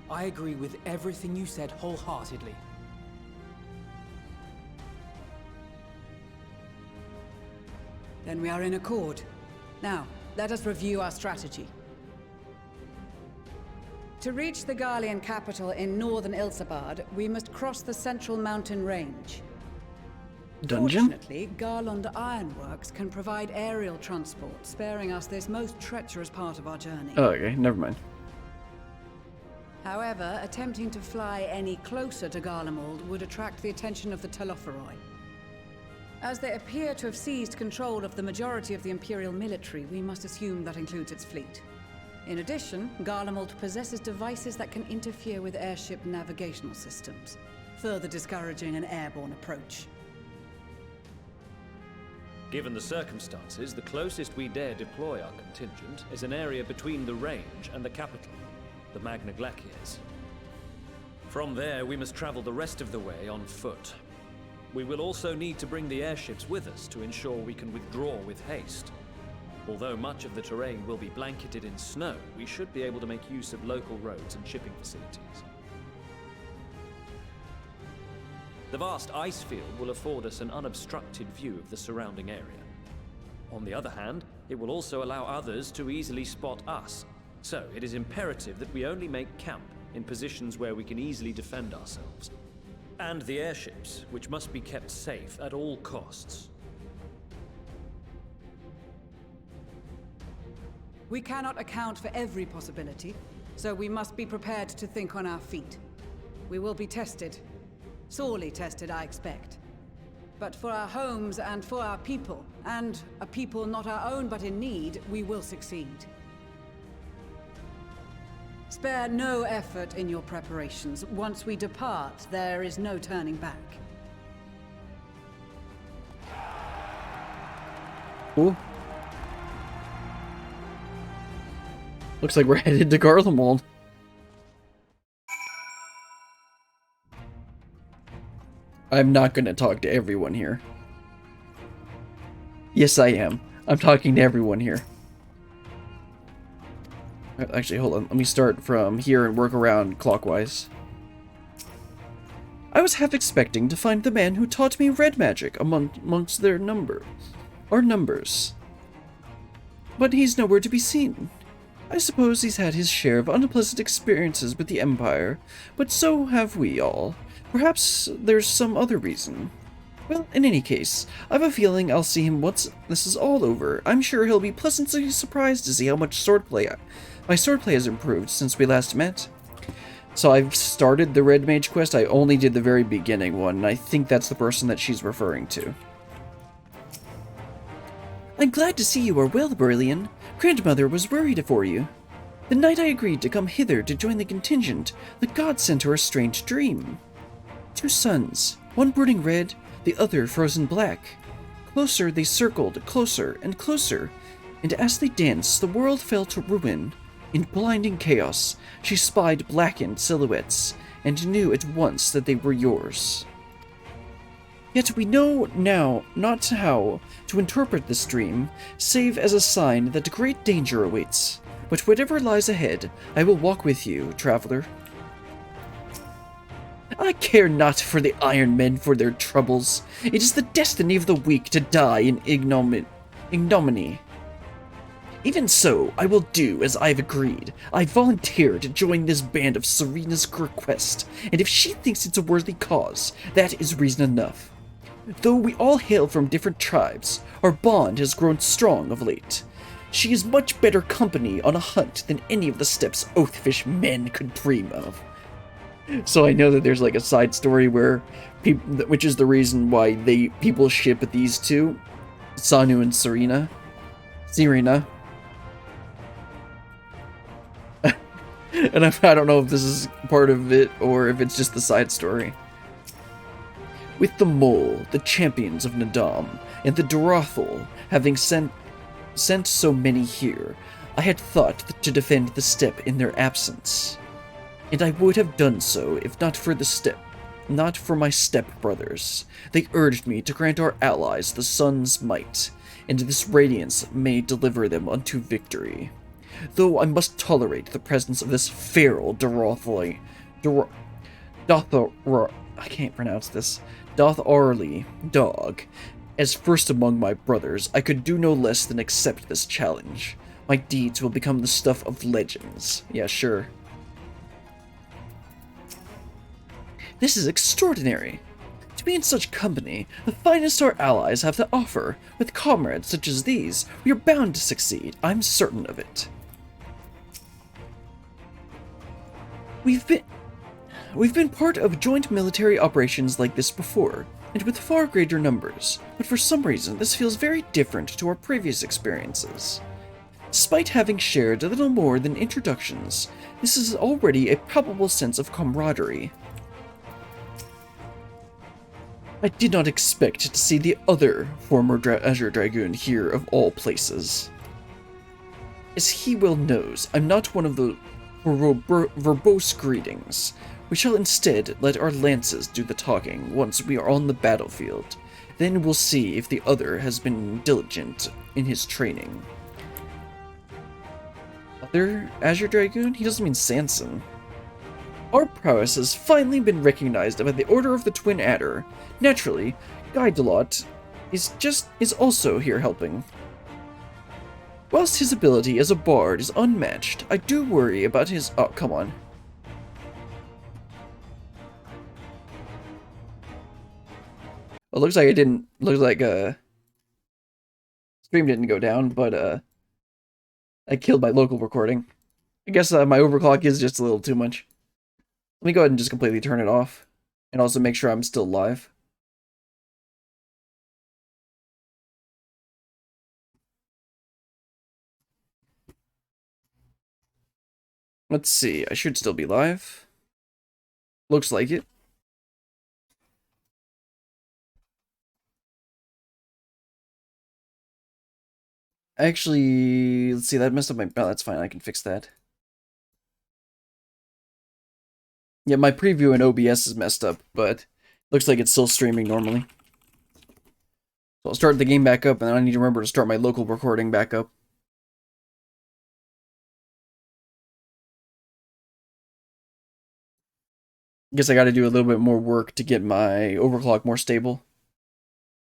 [SPEAKER 4] I agree with everything you said wholeheartedly.
[SPEAKER 13] Then we are in accord. Now, let us review our strategy. To reach the Garlean capital in northern Ilsabard, we must cross the central mountain range.
[SPEAKER 1] Dungeon?
[SPEAKER 13] Fortunately, Garland Ironworks can provide aerial transport, sparing us this most treacherous part of our journey.
[SPEAKER 1] Oh, okay, never mind.
[SPEAKER 13] However, attempting to fly any closer to Garlemald would attract the attention of the Telophoroi. As they appear to have seized control of the majority of the Imperial military, we must assume that includes its fleet. In addition, Garlemald possesses devices that can interfere with airship navigational systems, further discouraging an airborne approach.
[SPEAKER 19] Given the circumstances, the closest we dare deploy our contingent is an area between the range and the capital, the Magna Glaciers. From there, we must travel the rest of the way on foot. We will also need to bring the airships with us to ensure we can withdraw with haste. Although much of the terrain will be blanketed in snow, we should be able to make use of local roads and shipping facilities. The vast ice field will afford us an unobstructed view of the surrounding area. On the other hand, it will also allow others to easily spot us, so it is imperative that we only make camp in positions where we can easily defend ourselves. And the airships, which must be kept safe at all costs.
[SPEAKER 13] We cannot account for every possibility, so we must be prepared to think on our feet. We will be tested. Sorely tested, I expect. But for our homes and for our people, and a people not our own but in need, we will succeed. Spare no effort in your preparations. Once we depart, there is no turning back.
[SPEAKER 1] Cool. Looks like we're headed to Garlemald. I'm not gonna talk to everyone here. Yes, I am. I'm talking to everyone here. Actually, hold on. Let me start from here and work around clockwise. I was half expecting to find the man who taught me red magic amongst their numbers. But he's nowhere to be seen. I suppose he's had his share of unpleasant experiences with the Empire, but so have we all. Perhaps there's some other reason. Well, in any case, I've a feeling I'll see him once this is all over. I'm sure he'll be pleasantly surprised to see how much my swordplay has improved since we last met. So I've started the Red Mage quest. I only did the very beginning one, and I think that's the person that she's referring to. I'm glad to see you are well, Berlian. Grandmother was worried for you. The night I agreed to come hither to join the contingent, the gods sent her a strange dream. 2 suns, one burning red, the other frozen black. Closer they circled, closer and closer, and as they danced, the world fell to ruin. In blinding chaos, she spied blackened silhouettes, and knew at once that they were yours. Yet we know now not how to interpret this dream, save as a sign that great danger awaits. But whatever lies ahead, I will walk with you, traveler. I care not for the Iron Men for their troubles. It is the destiny of the weak to die in ignominy. Even so, I will do as I have agreed. I volunteer to join this band of Serena's request, and if she thinks it's a worthy cause, that is reason enough. Though we all hail from different tribes, our bond has grown strong of late. She is much better company on a hunt than any of the steppes Oathfish men could dream of. So I know that there's like a side story where which is the reason why people ship these two, Sanu and Serena. And I don't know if this is part of it or if it's just the side story. With the Mole, the champions of Nadam, and the Dorothel having sent so many here, I had thought to defend the steppe in their absence. And I would have done so if not for my steppe brothers. They urged me to grant our allies the sun's might, and this radiance may deliver them unto victory. Though I must tolerate the presence of this feral Dotharli dog. As first among my brothers, I could do no less than accept this challenge. My deeds will become the stuff of legends. Yeah, sure. This is extraordinary. To be in such company, the finest our allies have to offer. With comrades such as these, we are bound to succeed. I'm certain of it. We've been part of joint military operations like this before, and with far greater numbers, but for some reason this feels very different to our previous experiences. Despite having shared a little more than introductions, this is already a palpable sense of camaraderie. I did not expect to see the other former Azure Dragoon here of all places. As he well knows, I'm not one of the verbose greetings. We shall instead let our lances do the talking once we are on the battlefield. Then we'll see if the other has been diligent in his training. Other Azure Dragoon? He doesn't mean Sanson. Our prowess has finally been recognized by the Order of the Twin Adder. Naturally, Guidelot is also here helping. Whilst his ability as a bard is unmatched, I do worry about his— oh, come on. Well, looks like stream didn't go down, but I killed my local recording. I guess my overclock is just a little too much. Let me go ahead and just completely turn it off, and also make sure I'm still live. Let's see, I should still be live. Looks like it. Actually, let's see, that messed up my— oh, that's fine, I can fix that. Yeah, my preview in OBS is messed up, but looks like it's still streaming normally. So I'll start the game back up, and then I need to remember to start my local recording back up. Guess I gotta do a little bit more work to get my overclock more stable.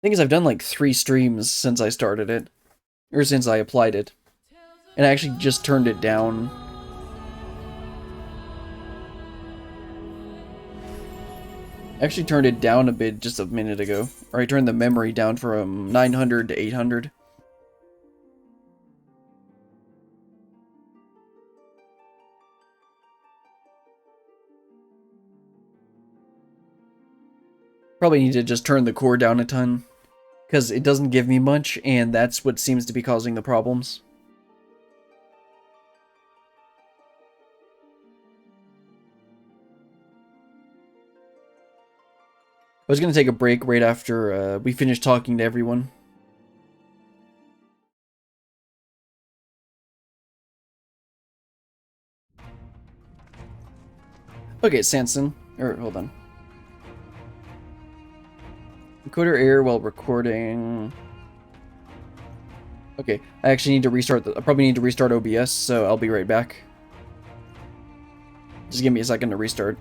[SPEAKER 1] Thing is, I've done like 3 streams since I started it. Or since I applied it. And I actually just turned it down. I actually turned it down a bit just a minute ago. Or I turned the memory down from 900 to 800. Probably need to just turn the core down a ton. Because it doesn't give me much, and that's what seems to be causing the problems. I was going to take a break right after we finish talking to everyone. Okay, Sanson. Hold on. Encoder error while recording. Okay, I actually need to restart I probably need to restart OBS, so I'll be right back. Just give me a second to restart.